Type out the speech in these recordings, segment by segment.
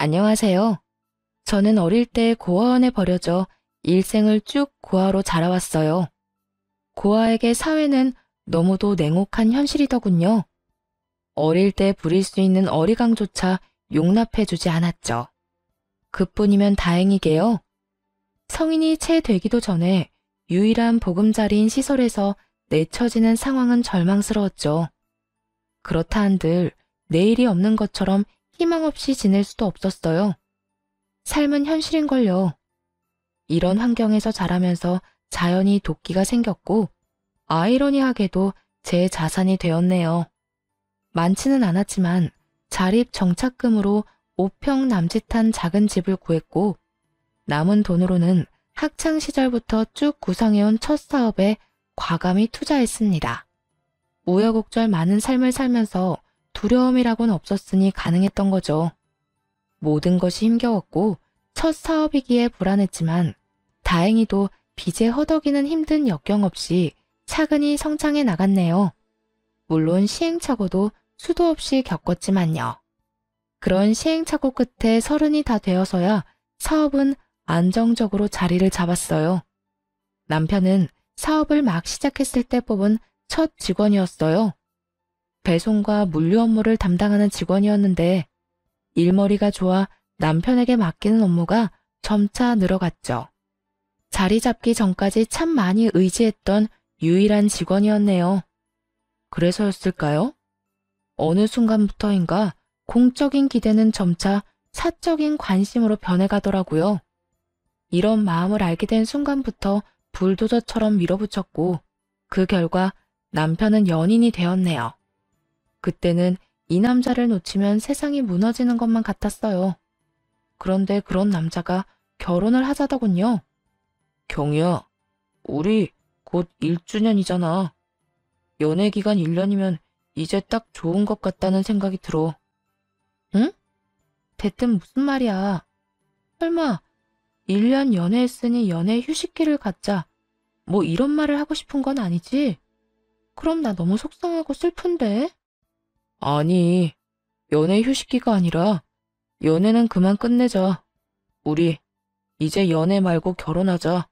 안녕하세요. 저는 어릴 때 고아원에 버려져 일생을 쭉 고아로 자라왔어요. 고아에게 사회는 너무도 냉혹한 현실이더군요. 어릴 때 부릴 수 있는 어리광조차 용납해주지 않았죠. 그뿐이면 다행이게요. 성인이 채 되기도 전에 유일한 보금자리인 시설에서 내쳐지는 상황은 절망스러웠죠. 그렇다 한들 내일이 없는 것처럼 희망 없이 지낼 수도 없었어요. 삶은 현실인걸요. 이런 환경에서 자라면서 자연히 도끼가 생겼고 아이러니하게도 제 자산이 되었네요. 많지는 않았지만 자립 정착금으로 5평 남짓한 작은 집을 구했고 남은 돈으로는 학창 시절부터 쭉 구성해온 첫 사업에 과감히 투자했습니다. 우여곡절 많은 삶을 살면서 두려움이라고는 없었으니 가능했던 거죠. 모든 것이 힘겨웠고 첫 사업이기에 불안했지만 다행히도 빚에 허덕이는 힘든 역경 없이 차근히 성장해 나갔네요. 물론 시행착오도 수도 없이 겪었지만요. 그런 시행착오 끝에 30이 다 되어서야 사업은 안정적으로 자리를 잡았어요. 남편은 사업을 막 시작했을 때 뽑은 첫 직원이었어요. 배송과 물류 업무를 담당하는 직원이었는데 일머리가 좋아 남편에게 맡기는 업무가 점차 늘어갔죠. 자리 잡기 전까지 참 많이 의지했던 유일한 직원이었네요. 그래서였을까요? 어느 순간부터인가 공적인 기대는 점차 사적인 관심으로 변해가더라고요. 이런 마음을 알게 된 순간부터 불도저처럼 밀어붙였고 그 결과 남편은 연인이 되었네요. 그때는 이 남자를 놓치면 세상이 무너지는 것만 같았어요. 그런데 그런 남자가 결혼을 하자더군요. 경희야, 우리 곧 1주년이잖아. 연애 기간 1년이면 이제 딱 좋은 것 같다는 생각이 들어. 응? 대뜸 무슨 말이야. 설마 1년 연애했으니 연애 휴식기를 갖자. 뭐 이런 말을 하고 싶은 건 아니지? 그럼 나 너무 속상하고 슬픈데? 아니, 연애 휴식기가 아니라 연애는 그만 끝내자. 우리 이제 연애 말고 결혼하자.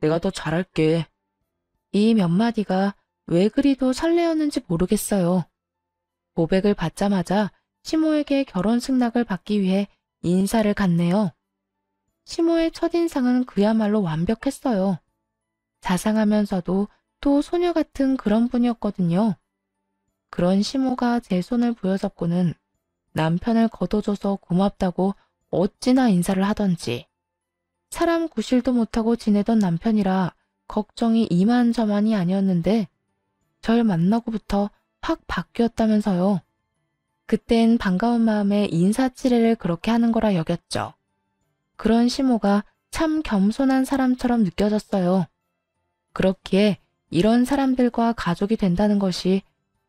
내가 더 잘할게. 이 몇 마디가 왜 그리도 설레었는지 모르겠어요. 고백을 받자마자 시모에게 결혼 승낙을 받기 위해 인사를 갔네요. 시모의 첫인상은 그야말로 완벽했어요. 자상하면서도 또 소녀 같은 그런 분이었거든요. 그런 시모가 제 손을 부여잡고는 남편을 거둬줘서 고맙다고 어찌나 인사를 하던지. 사람 구실도 못하고 지내던 남편이라 걱정이 이만저만이 아니었는데 절 만나고부터 확 바뀌었다면서요. 그땐 반가운 마음에 인사치레를 그렇게 하는 거라 여겼죠. 그런 시모가 참 겸손한 사람처럼 느껴졌어요. 그렇기에 이런 사람들과 가족이 된다는 것이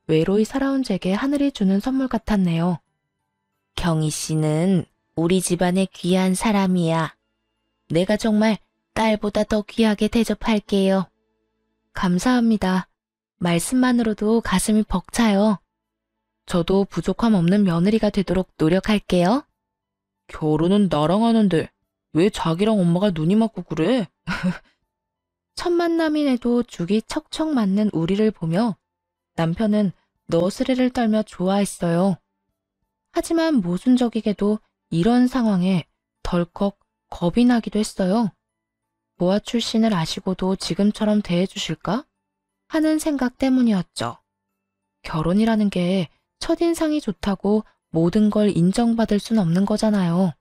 외로이 살아온 제게 하늘이 주는 선물 같았네요. 경희 씨는 우리 집안의 귀한 사람이야. 내가 정말 딸보다 더 귀하게 대접할게요. 감사합니다. 말씀만으로도 가슴이 벅차요. 저도 부족함 없는 며느리가 되도록 노력할게요. 결혼은 나랑 하는데 왜 자기랑 엄마가 눈이 맞고 그래? 첫 만남인에도 죽이 척척 맞는 우리를 보며 남편은 너스레를 떨며 좋아했어요. 하지만 모순적이게도 이런 상황에 덜컥 겁이 나기도 했어요. 모아 출신을 아시고도 지금처럼 대해주실까? 하는 생각 때문이었죠. 결혼이라는 게 첫인상이 좋다고 모든 걸 인정받을 순 없는 거잖아요.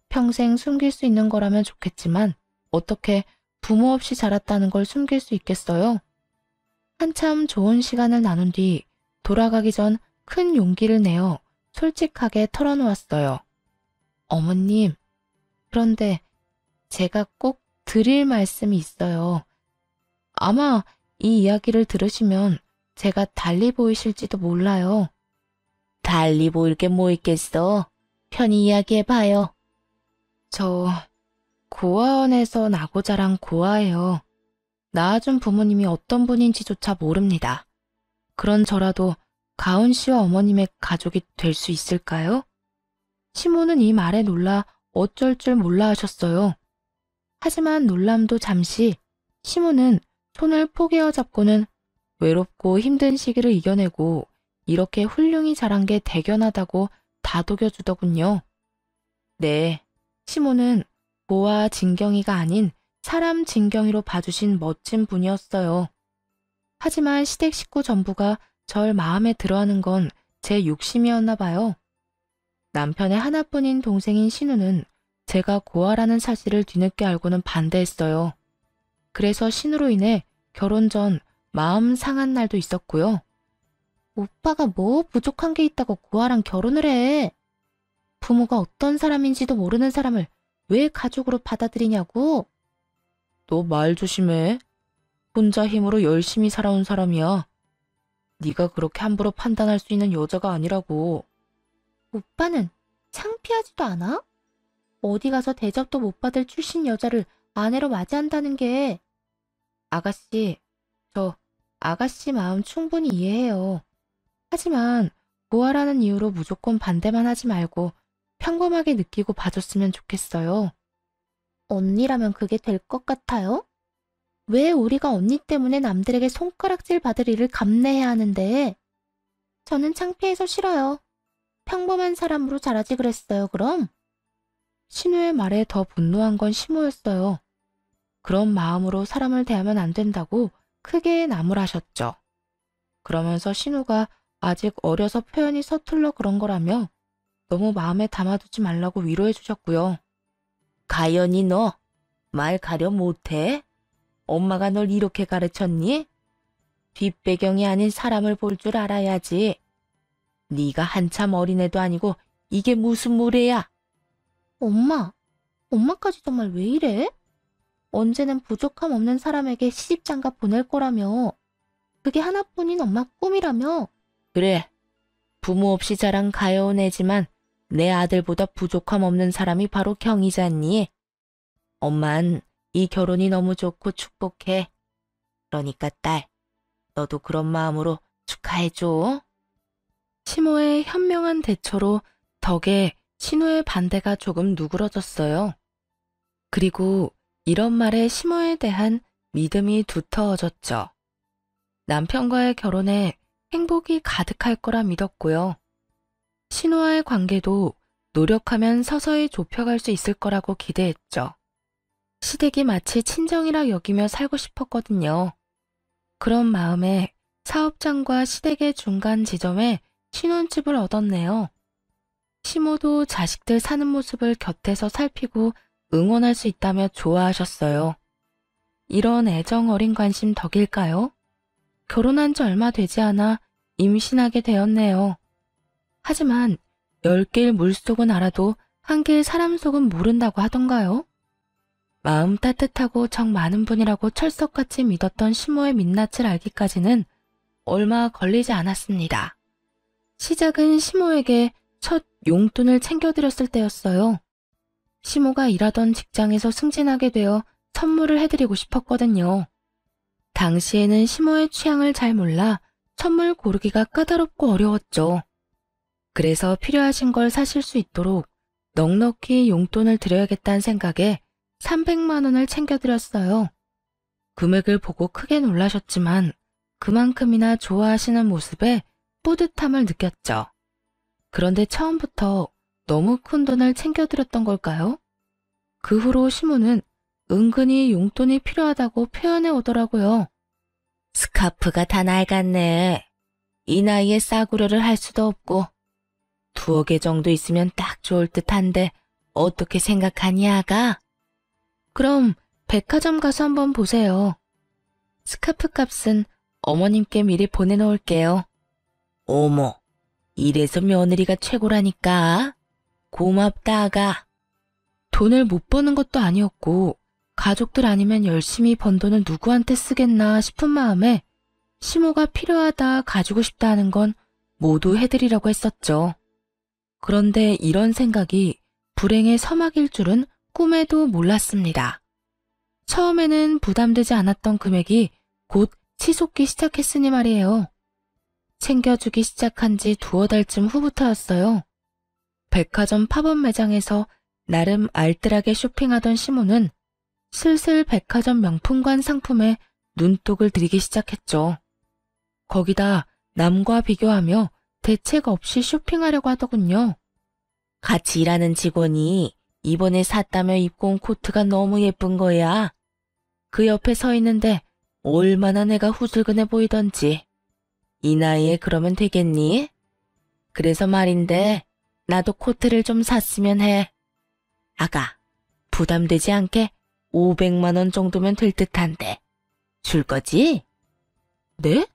평생 숨길 수 있는 거라면 좋겠지만 어떻게 부모 없이 자랐다는 걸 숨길 수 있겠어요? 한참 좋은 시간을 나눈 뒤 돌아가기 전 큰 용기를 내어 솔직하게 털어놓았어요. 어머님, 그런데 제가 꼭 드릴 말씀이 있어요. 아마 이 이야기를 들으시면 제가 달리 보이실지도 몰라요. 달리 보일 게 뭐 있겠어? 편히 이야기해봐요. 저 고아원에서 나고 자란 고아예요. 낳아준 부모님이 어떤 분인지조차 모릅니다. 그런 저라도 가온 씨와 어머님의 가족이 될 수 있을까요? 시모는 이 말에 놀라 어쩔 줄 몰라 하셨어요. 하지만 놀람도 잠시 시모는 손을 포개어 잡고는 외롭고 힘든 시기를 이겨내고 이렇게 훌륭히 자란 게 대견하다고 다독여주더군요. 네, 시모는 고아 진경이가 아닌 사람 진경이로 봐주신 멋진 분이었어요. 하지만 시댁 식구 전부가 절 마음에 들어하는 건 제 욕심이었나 봐요. 남편의 하나뿐인 동생인 신우는 제가 고아라는 사실을 뒤늦게 알고는 반대했어요. 그래서 신우로 인해 결혼 전 마음 상한 날도 있었고요. 오빠가 뭐 부족한 게 있다고 고아랑 결혼을 해. 부모가 어떤 사람인지도 모르는 사람을 왜 가족으로 받아들이냐고. 너 말 조심해. 혼자 힘으로 열심히 살아온 사람이야. 네가 그렇게 함부로 판단할 수 있는 여자가 아니라고. 오빠는 창피하지도 않아? 어디 가서 대접도 못 받을 출신 여자를 아내로 맞이한다는 게. 아가씨, 저 아가씨 마음 충분히 이해해요. 하지만 고아라는 이유로 무조건 반대만 하지 말고 평범하게 느끼고 봐줬으면 좋겠어요. 언니라면 그게 될 것 같아요? 왜 우리가 언니 때문에 남들에게 손가락질 받을 일을 감내해야 하는데? 저는 창피해서 싫어요. 평범한 사람으로 자라지 그랬어요, 그럼? 신우의 말에 더 분노한 건 시모였어요. 그런 마음으로 사람을 대하면 안 된다고 크게 나무라셨죠. 그러면서 신우가 아직 어려서 표현이 서툴러 그런 거라며 너무 마음에 담아두지 말라고 위로해 주셨고요. 가연이 너 말 가려 못해? 엄마가 널 이렇게 가르쳤니? 뒷배경이 아닌 사람을 볼 줄 알아야지. 네가 한참 어린애도 아니고 이게 무슨 무례야? 엄마까지 정말 왜 이래? 언제는 부족함 없는 사람에게 시집장가 보낼 거라며. 그게 하나뿐인 엄마 꿈이라며. 그래, 부모 없이 자란 가여운 애지만 내 아들보다 부족함 없는 사람이 바로 경이잖니. 엄만 이 결혼이 너무 좋고 축복해. 그러니까 딸, 너도 그런 마음으로 축하해줘. 시모의 현명한 대처로 덕에 신우의 반대가 조금 누그러졌어요. 그리고 이런 말에 시모에 대한 믿음이 두터워졌죠. 남편과의 결혼에 행복이 가득할 거라 믿었고요. 신우와의 관계도 노력하면 서서히 좁혀갈 수 있을 거라고 기대했죠. 시댁이 마치 친정이라 여기며 살고 싶었거든요. 그런 마음에 사업장과 시댁의 중간 지점에 신혼집을 얻었네요. 시모도 자식들 사는 모습을 곁에서 살피고 응원할 수 있다며 좋아하셨어요. 이런 애정 어린 관심 덕일까요? 결혼한 지 얼마 되지 않아 임신하게 되었네요. 하지만 10길 물속은 알아도 1길 사람 속은 모른다고 하던가요? 마음 따뜻하고 정 많은 분이라고 철석같이 믿었던 시모의 민낯을 알기까지는 얼마 걸리지 않았습니다. 시작은 시모에게 첫 용돈을 챙겨드렸을 때였어요. 시모가 일하던 직장에서 승진하게 되어 선물을 해드리고 싶었거든요. 당시에는 시모의 취향을 잘 몰라 선물 고르기가 까다롭고 어려웠죠. 그래서 필요하신 걸 사실 수 있도록 넉넉히 용돈을 드려야겠다는 생각에 300만 원을 챙겨드렸어요. 금액을 보고 크게 놀라셨지만 그만큼이나 좋아하시는 모습에 뿌듯함을 느꼈죠. 그런데 처음부터 너무 큰 돈을 챙겨드렸던 걸까요? 그 후로 시모는 은근히 용돈이 필요하다고 표현해 오더라고요. 스카프가 다 낡았네. 이 나이에 싸구려를 할 수도 없고 2억 개 정도 있으면 딱 좋을 듯한데 어떻게 생각하니 아가? 그럼 백화점 가서 한번 보세요. 스카프 값은 어머님께 미리 보내놓을게요. 어머, 이래서 며느리가 최고라니까. 고맙다 아가. 돈을 못 버는 것도 아니었고 가족들 아니면 열심히 번 돈을 누구한테 쓰겠나 싶은 마음에 시모가 필요하다 가지고 싶다 하는 건 모두 해드리려고 했었죠. 그런데 이런 생각이 불행의 서막일 줄은 꿈에도 몰랐습니다. 처음에는 부담되지 않았던 금액이 곧 치솟기 시작했으니 말이에요. 챙겨주기 시작한 지 2달 쯤 후부터였어요. 백화점 팝업 매장에서 나름 알뜰하게 쇼핑하던 시모는 슬슬 백화점 명품관 상품에 눈독을 들이기 시작했죠. 거기다 남과 비교하며 대책 없이 쇼핑하려고 하더군요. 같이 일하는 직원이 이번에 샀다며 입고 온 코트가 너무 예쁜 거야. 그 옆에 서 있는데 얼마나 내가 후줄근해 보이던지. 이 나이에 그러면 되겠니? 그래서 말인데 나도 코트를 좀 샀으면 해. 아가, 부담되지 않게 500만 원 정도면 될 듯한데. 줄 거지? 네?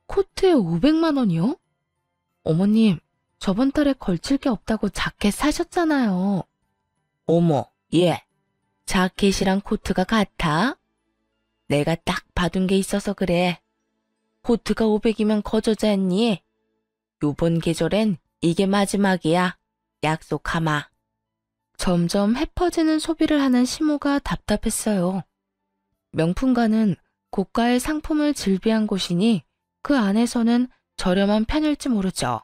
코트에 500만 원이요? 어머님, 저번 달에 걸칠 게 없다고 자켓 사셨잖아요. 어머, 얘, 자켓이랑 코트가 같아? 내가 딱 봐둔 게 있어서 그래. 코트가 500이면 거저자했니? 요번 계절엔 이게 마지막이야. 약속하마. 점점 해퍼지는 소비를 하는 시모가 답답했어요. 명품관은 고가의 상품을 질비한 곳이니 그 안에서는 저렴한 편일지 모르죠.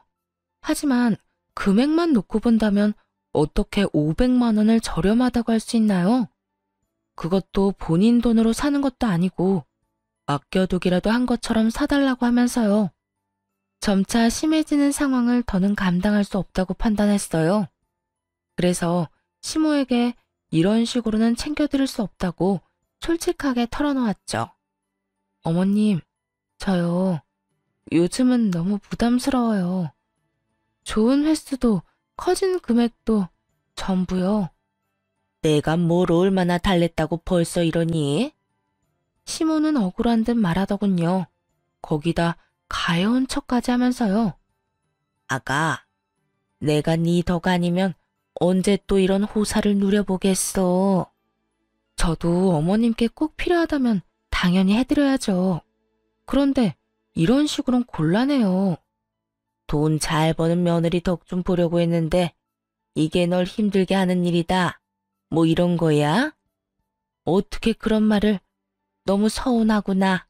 하지만 금액만 놓고 본다면 어떻게 500만 원을 저렴하다고 할 수 있나요? 그것도 본인 돈으로 사는 것도 아니고 아껴두기라도 한 것처럼 사달라고 하면서요. 점차 심해지는 상황을 더는 감당할 수 없다고 판단했어요. 그래서 시모에게 이런 식으로는 챙겨드릴 수 없다고 솔직하게 털어놓았죠. 어머님, 저요. 요즘은 너무 부담스러워요. 좋은 횟수도 커진 금액도 전부요. 내가 뭘 얼마나 달랬다고 벌써 이러니? 시모는 억울한 듯 말하더군요. 거기다 가여운 척까지 하면서요. 아가, 내가 네 덕 아니면 언제 또 이런 호사를 누려보겠어. 저도 어머님께 꼭 필요하다면 당연히 해드려야죠. 그런데 이런 식으로는 곤란해요. 돈 잘 버는 며느리 덕 좀 보려고 했는데 이게 널 힘들게 하는 일이다. 뭐 이런 거야? 어떻게 그런 말을. 너무 서운하구나.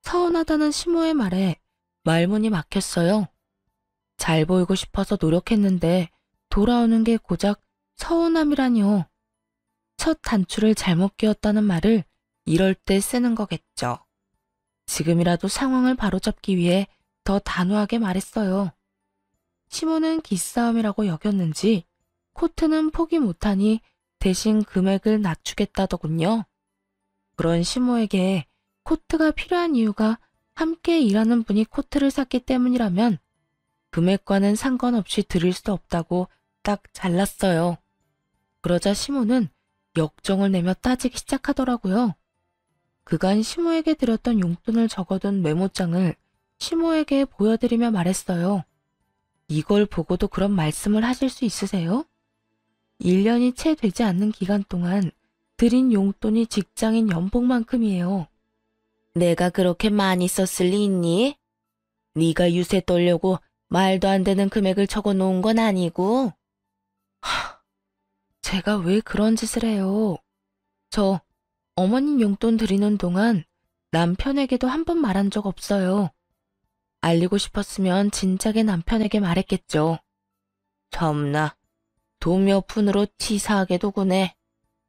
서운하다는 시모의 말에 말문이 막혔어요. 잘 보이고 싶어서 노력했는데 돌아오는 게 고작 서운함이라뇨. 첫 단추를 잘못 끼웠다는 말을 이럴 때 쓰는 거겠죠. 지금이라도 상황을 바로잡기 위해 더 단호하게 말했어요. 시모는 기싸움이라고 여겼는지 코트는 포기 못하니 대신 금액을 낮추겠다더군요. 그런 시모에게 코트가 필요한 이유가 함께 일하는 분이 코트를 샀기 때문이라면 금액과는 상관없이 드릴 수 없다고 딱 잘랐어요. 그러자 시모는 역정을 내며 따지기 시작하더라고요. 그간 시모에게 드렸던 용돈을 적어둔 메모장을 시모에게 보여드리며 말했어요. 이걸 보고도 그런 말씀을 하실 수 있으세요? 1년이 채 되지 않는 기간 동안 드린 용돈이 직장인 연봉만큼이에요. 내가 그렇게 많이 썼을 리 있니? 네가 유세 떨려고 말도 안 되는 금액을 적어놓은 건 아니고. 제가 왜 그런 짓을 해요? 저 어머님 용돈 드리는 동안 남편에게도 한 번 말한 적 없어요. 알리고 싶었으면 진작에 남편에게 말했겠죠. 참나, 돈 몇 푼으로 치사하게도 구네.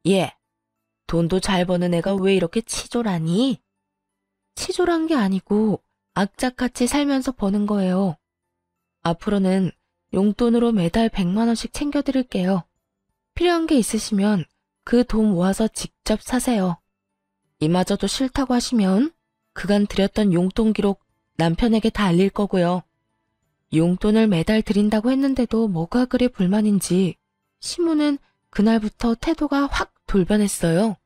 예, 돈도 잘 버는 애가 왜 이렇게 치졸하니? 치졸한 게 아니고 악착같이 살면서 버는 거예요. 앞으로는 용돈으로 매달 100만 원씩 챙겨드릴게요. 필요한 게 있으시면 그 돈 모아서 직접 사세요. 이마저도 싫다고 하시면 그간 드렸던 용돈 기록 남편에게 다 알릴 거고요. 용돈을 매달 드린다고 했는데도 뭐가 그리 불만인지 시모는 그날부터 태도가 확 돌변했어요.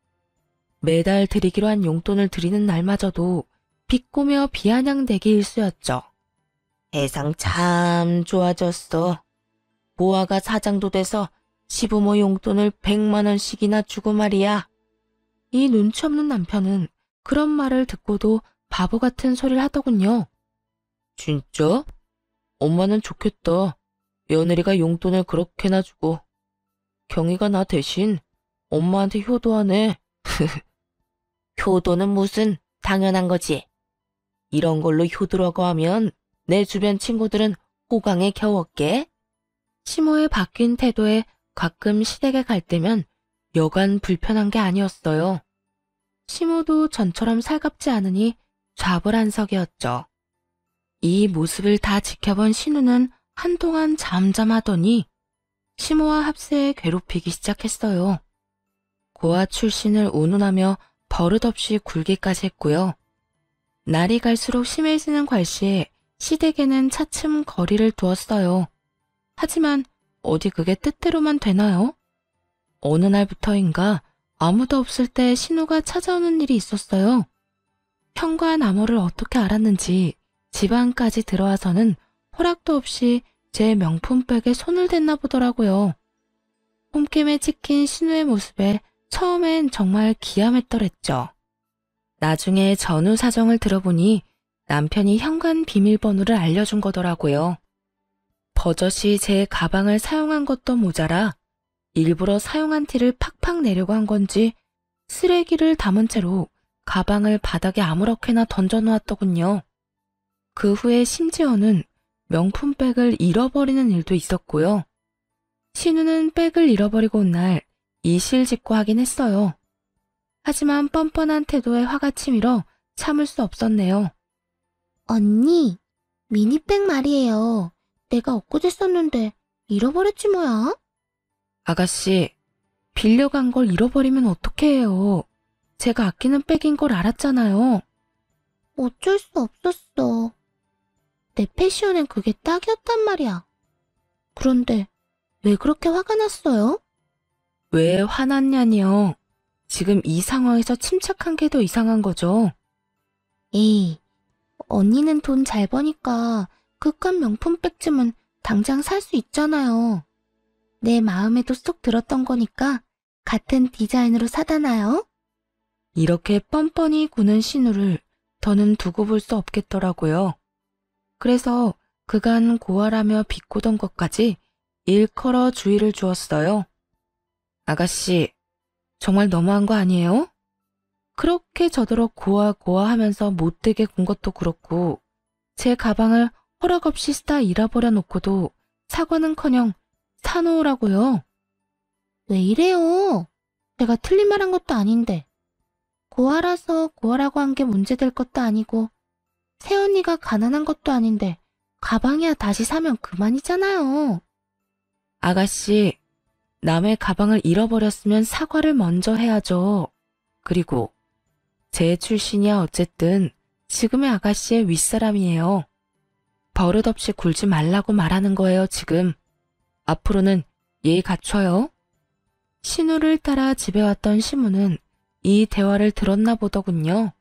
매달 드리기로 한 용돈을 드리는 날마저도 비꼬며 비아냥대기 일쑤였죠. 세상 참 좋아졌어. 보아가 사장도 돼서 시부모 용돈을 100만 원씩이나 주고 말이야. 이 눈치 없는 남편은 그런 말을 듣고도 바보 같은 소리를 하더군요. 진짜? 엄마는 좋겠다. 며느리가 용돈을 그렇게나 주고. 경희가 나 대신 엄마한테 효도하네. 효도는 무슨 당연한 거지. 이런 걸로 효도라고 하면 내 주변 친구들은 호강에 겨웠게. 시모의 바뀐 태도에 가끔 시댁에 갈 때면 여간 불편한 게 아니었어요. 시모도 전처럼 살갑지 않으니 좌불안석이었죠. 이 모습을 다 지켜본 신우는 한동안 잠잠하더니 시모와 합세에 괴롭히기 시작했어요. 고아 출신을 운운하며 버릇없이 굴기까지 했고요. 날이 갈수록 심해지는 괄시에 시댁에는 차츰 거리를 두었어요. 하지만 어디 그게 뜻대로만 되나요? 어느 날부터인가 아무도 없을 때 신우가 찾아오는 일이 있었어요. 현관암호를 어떻게 알았는지 집 안까지 들어와서는 허락도 없이 제 명품백에 손을 댔나 보더라고요. 홈캠에 찍힌 신우의 모습에 처음엔 정말 기함했더랬죠. 나중에 전후 사정을 들어보니 남편이 현관 비밀번호를 알려준 거더라고요. 버젓이 제 가방을 사용한 것도 모자라 일부러 사용한 티를 팍팍 내려고 한 건지 쓰레기를 담은 채로 가방을 바닥에 아무렇게나 던져놓았더군요. 그 후에 심지어는 명품백을 잃어버리는 일도 있었고요. 신우는 백을 잃어버리고 온 날 이실직고하긴 했어요. 하지만 뻔뻔한 태도에 화가 치밀어 참을 수 없었네요. 언니, 미니백 말이에요. 내가 엊그제 썼는데 잃어버렸지 뭐야? 아가씨, 빌려간 걸 잃어버리면 어떡해 해요. 제가 아끼는 백인 걸 알았잖아요. 어쩔 수 없었어. 내 패션엔 그게 딱이었단 말이야. 그런데 왜 그렇게 화가 났어요? 왜 화났냐니요. 지금 이 상황에서 침착한 게 더 이상한 거죠. 에이, 언니는 돈 잘 버니까 그깟 명품백쯤은 당장 살 수 있잖아요. 내 마음에도 쏙 들었던 거니까 같은 디자인으로 사다 놔요. 이렇게 뻔뻔히 구는 신우를 더는 두고 볼 수 없겠더라고요. 그래서 그간 고아라며 비꼬던 것까지 일컬어 주의를 주었어요. 아가씨, 정말 너무한 거 아니에요? 그렇게 저더러 고아하면서 못되게 군 것도 그렇고 제 가방을 허락 없이 쓰다 잃어버려 놓고도 사과는커녕 사놓으라고요. 왜 이래요? 제가 틀린 말 한 것도 아닌데. 고아라서 고아라고 한 게 문제될 것도 아니고 새언니가 가난한 것도 아닌데 가방이야 다시 사면 그만이잖아요. 아가씨, 남의 가방을 잃어버렸으면 사과를 먼저 해야죠. 그리고 제 출신이야 어쨌든 지금의 아가씨의 윗사람이에요. 버릇없이 굴지 말라고 말하는 거예요, 지금. 앞으로는 예의 갖춰요. 신우를 따라 집에 왔던 시무는 이 대화를 들었나 보더군요.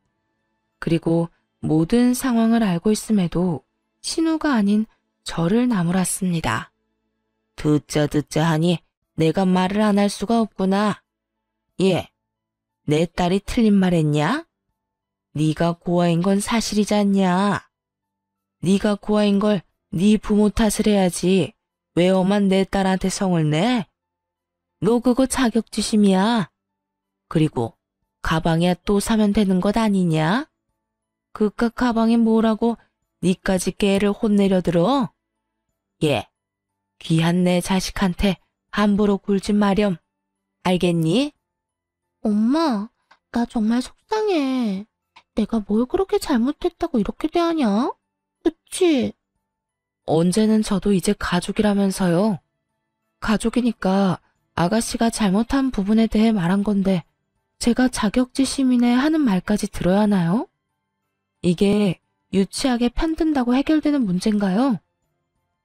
그리고 모든 상황을 알고 있음에도 신우가 아닌 저를 나무랐습니다. 듣자 하니 내가 말을 안 할 수가 없구나. 예, 내 딸이 틀린 말 했냐? 네가 고아인 건 사실이지 않냐? 네가 고아인 걸 네 부모 탓을 해야지. 왜 엄한 내 딸한테 성을 내? 너 그거 자격지심이야. 그리고 가방이야 또 사면 되는 것 아니냐? 그깟 가방이 뭐라고 니까지 깨를 혼내려 들어? 예, 귀한 내 자식한테 함부로 굴지 마렴. 알겠니? 엄마, 나 정말 속상해. 내가 뭘 그렇게 잘못했다고 이렇게 대하냐? 그치? 언제는 저도 이제 가족이라면서요. 가족이니까 아가씨가 잘못한 부분에 대해 말한 건데 제가 자격지심이네 하는 말까지 들어야 하나요? 이게 유치하게 편든다고 해결되는 문제인가요?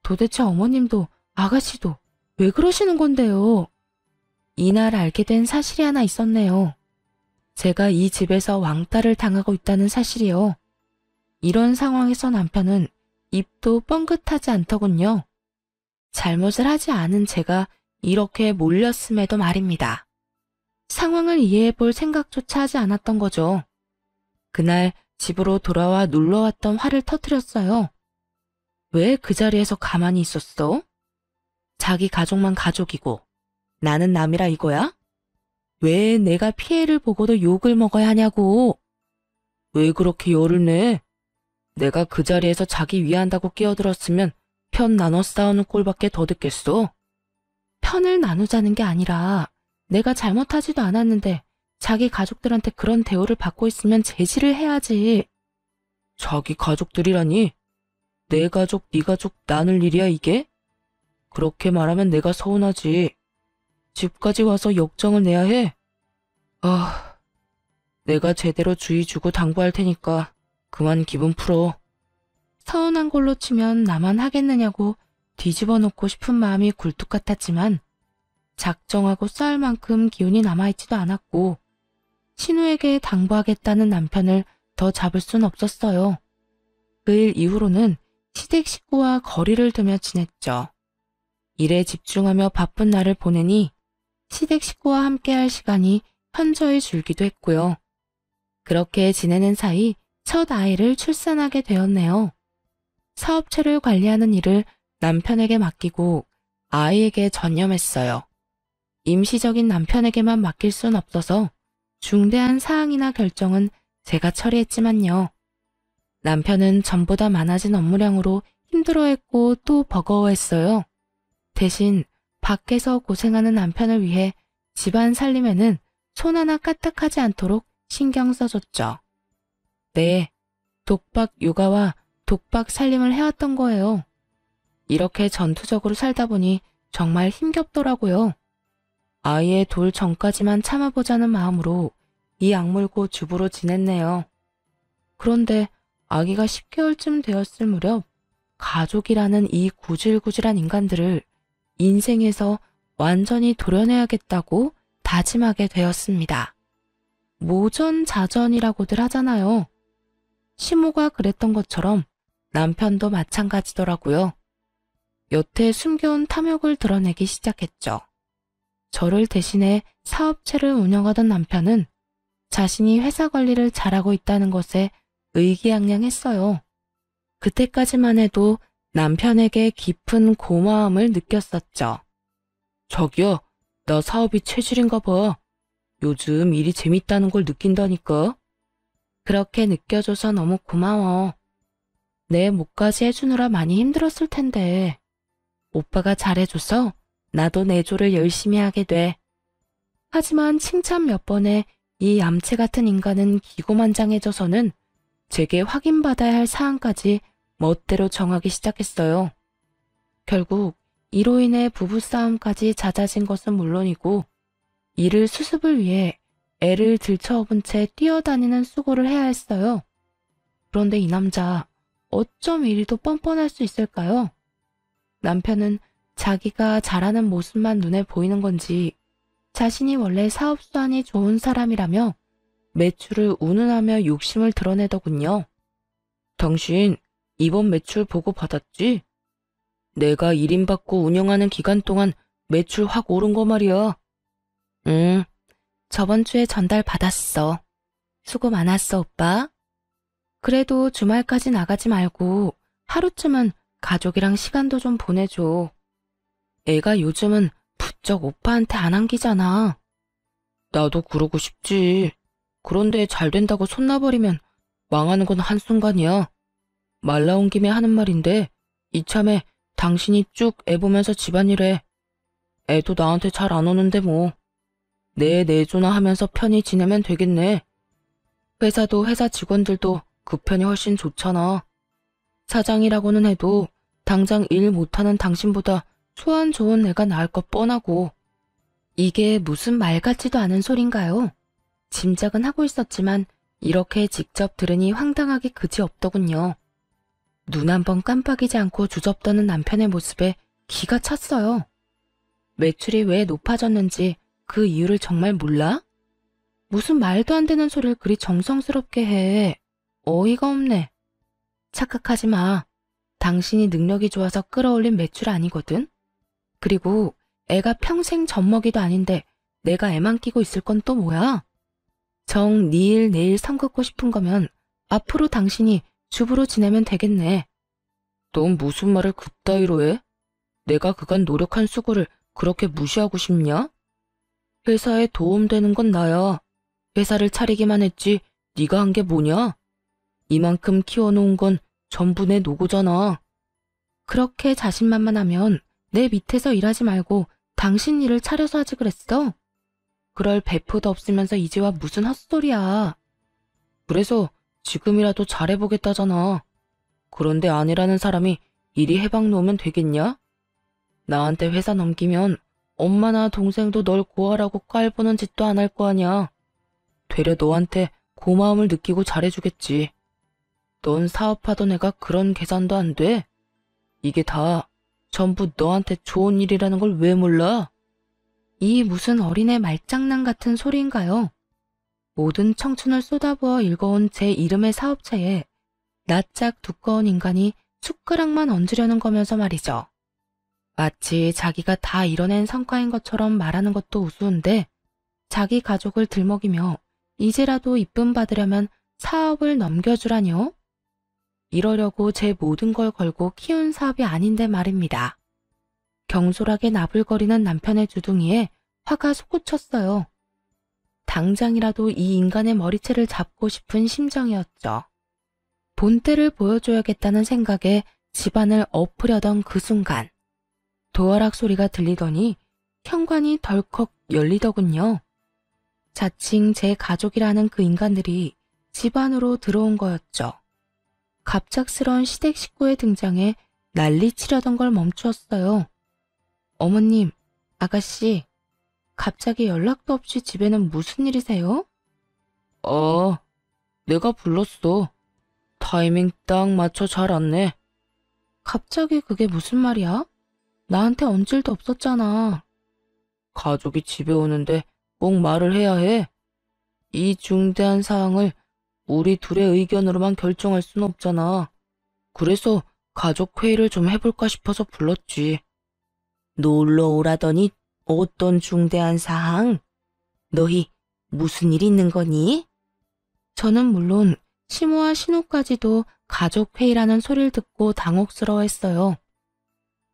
도대체 어머님도 아가씨도 왜 그러시는 건데요? 이날 알게 된 사실이 하나 있었네요. 제가 이 집에서 왕따를 당하고 있다는 사실이요. 이런 상황에서 남편은 입도 뻥긋하지 않더군요. 잘못을 하지 않은 제가 이렇게 몰렸음에도 말입니다. 상황을 이해해 볼 생각조차 하지 않았던 거죠. 그날 집으로 돌아와 놀러왔던 화를 터뜨렸어요. 왜 그 자리에서 가만히 있었어? 자기 가족만 가족이고 나는 남이라 이거야? 왜 내가 피해를 보고도 욕을 먹어야 하냐고. 왜 그렇게 열을 내? 내가 그 자리에서 자기 위한다고 끼어들었으면 편 나눠 싸우는 꼴밖에 더 듣겠어? 편을 나누자는 게 아니라 내가 잘못하지도 않았는데 자기 가족들한테 그런 대우를 받고 있으면 제지를 해야지. 자기 가족들이라니? 내 가족, 네 가족 나눌 일이야 이게? 그렇게 말하면 내가 서운하지. 집까지 와서 역정을 내야 해? 아, 내가 제대로 주의 주고 당부할 테니까 그만 기분 풀어. 서운한 걸로 치면 나만 하겠느냐고 뒤집어 놓고 싶은 마음이 굴뚝 같았지만 작정하고 싸울 만큼 기운이 남아있지도 않았고 신우에게 당부하겠다는 남편을 더 잡을 순 없었어요. 그 일 이후로는 시댁 식구와 거리를 두며 지냈죠. 일에 집중하며 바쁜 날을 보내니 시댁 식구와 함께할 시간이 현저히 줄기도 했고요. 그렇게 지내는 사이 첫 아이를 출산하게 되었네요. 사업체를 관리하는 일을 남편에게 맡기고 아이에게 전념했어요. 임시적인 남편에게만 맡길 순 없어서 중대한 사항이나 결정은 제가 처리했지만요. 남편은 전보다 많아진 업무량으로 힘들어했고 또 버거워했어요. 대신 밖에서 고생하는 남편을 위해 집안 살림에는 손 하나 까딱하지 않도록 신경 써줬죠. 네, 독박 육아와 독박 살림을 해왔던 거예요. 이렇게 전투적으로 살다 보니 정말 힘겹더라고요. 아이의 돌 전까지만 참아보자는 마음으로 이 악물고 주부로 지냈네요. 그런데 아기가 10개월쯤 되었을 무렵 가족이라는 이 구질구질한 인간들을 인생에서 완전히 도려내야겠다고 다짐하게 되었습니다. 모전자전이라고들 하잖아요. 시모가 그랬던 것처럼 남편도 마찬가지더라고요. 여태 숨겨온 탐욕을 드러내기 시작했죠. 저를 대신해 사업체를 운영하던 남편은 자신이 회사 관리를 잘하고 있다는 것에 의기양양했어요. 그때까지만 해도 남편에게 깊은 고마움을 느꼈었죠. 자기야, 나 사업이 체질인가 봐. 요즘 일이 재밌다는 걸 느낀다니까. 그렇게 느껴줘서 너무 고마워. 내 몫까지 해주느라 많이 힘들었을 텐데. 오빠가 잘해줘서 나도 내 조를 열심히 하게 돼. 하지만 칭찬 몇 번에 이 얌체 같은 인간은 기고만장해져서는 제게 확인받아야 할 사항까지 멋대로 정하기 시작했어요. 결국 이로 인해 부부싸움까지 잦아진 것은 물론이고 이를 수습을 위해 애를 들쳐업은 채 뛰어다니는 수고를 해야 했어요. 그런데 이 남자 어쩜 이리도 뻔뻔할 수 있을까요? 남편은 자기가 잘하는 모습만 눈에 보이는 건지 자신이 원래 사업 수완이 좋은 사람이라며 매출을 운운하며 욕심을 드러내더군요. 당신 이번 매출 보고 받았지? 내가 1인 받고 운영하는 기간 동안 매출 확 오른 거 말이야. 응, 저번 주에 전달 받았어. 수고 많았어, 오빠. 그래도 주말까지 나가지 말고 하루쯤은 가족이랑 시간도 좀 보내줘. 애가 요즘은 부쩍 오빠한테 안 안기잖아. 나도 그러고 싶지. 그런데 잘 된다고 손 놔버리면 망하는 건 한순간이야. 말 나온 김에 하는 말인데 이참에 당신이 쭉 애 보면서 집안일해. 애도 나한테 잘 안 오는데 뭐. 내 내조나 하면서 편히 지내면 되겠네. 회사도 회사 직원들도 그 편이 훨씬 좋잖아. 사장이라고는 해도 당장 일 못하는 당신보다 소원 좋은 애가 나을 것 뻔하고. 이게 무슨 말 같지도 않은 소린가요? 짐작은 하고 있었지만 이렇게 직접 들으니 황당하기 그지없더군요. 눈 한 번 깜빡이지 않고 주접떠는 남편의 모습에 기가 찼어요. 매출이 왜 높아졌는지 그 이유를 정말 몰라? 무슨 말도 안 되는 소리를 그리 정성스럽게 해. 어이가 없네. 착각하지 마. 당신이 능력이 좋아서 끌어올린 매출 아니거든. 그리고 애가 평생 젖먹이도 아닌데 내가 애만 끼고 있을 건 또 뭐야? 정 니일 내일 성 긋고 싶은 거면 앞으로 당신이 주부로 지내면 되겠네. 넌 무슨 말을 그따위로 해? 내가 그간 노력한 수고를 그렇게 무시하고 싶냐? 회사에 도움되는 건 나야. 회사를 차리기만 했지 네가 한 게 뭐냐? 이만큼 키워놓은 건 전부 내 노고잖아. 그렇게 자신만만하면 내 밑에서 일하지 말고 당신 일을 차려서 하지 그랬어? 그럴 배포도 없으면서 이제 와 무슨 헛소리야. 그래서 지금이라도 잘해보겠다잖아. 그런데 아니라는 사람이 이리 해박 놓으면 되겠냐? 나한테 회사 넘기면 엄마나 동생도 널 고하라고 깔보는 짓도 안 할 거 아냐. 되려 너한테 고마움을 느끼고 잘해주겠지. 넌 사업하던 애가 그런 계산도 안 돼? 이게 다 전부 너한테 좋은 일이라는 걸 왜 몰라? 이 무슨 어린애 말장난 같은 소리인가요? 모든 청춘을 쏟아부어 읽어온 제 이름의 사업체에 낯짝 두꺼운 인간이 숟가락만 얹으려는 거면서 말이죠. 마치 자기가 다 이뤄낸 성과인 것처럼 말하는 것도 우스운데 자기 가족을 들먹이며 이제라도 이쁨 받으려면 사업을 넘겨주라뇨? 이러려고 제 모든 걸 걸고 키운 사업이 아닌데 말입니다. 경솔하게 나불거리는 남편의 주둥이에 화가 솟구쳤어요. 당장이라도 이 인간의 머리채를 잡고 싶은 심정이었죠. 본때를 보여줘야겠다는 생각에 집안을 엎으려던 그 순간 도어락 소리가 들리더니 현관이 덜컥 열리더군요. 자칭 제 가족이라는 그 인간들이 집 안으로 들어온 거였죠. 갑작스러운 시댁 식구의 등장에 난리치려던 걸 멈추었어요. 어머님, 아가씨, 갑자기 연락도 없이 집에는 무슨 일이세요? 내가 불렀어. 타이밍 딱 맞춰 잘 왔네. 갑자기 그게 무슨 말이야? 나한테 언질도 없었잖아. 가족이 집에 오는데 꼭 말을 해야 해. 이 중대한 사항을 우리 둘의 의견으로만 결정할 순 없잖아. 그래서 가족 회의를 좀 해볼까 싶어서 불렀지. 놀러 오라더니 어떤 중대한 사항? 너희 무슨 일 있는 거니? 저는 물론 시모와 신우까지도 가족 회의라는 소리를 듣고 당혹스러워했어요.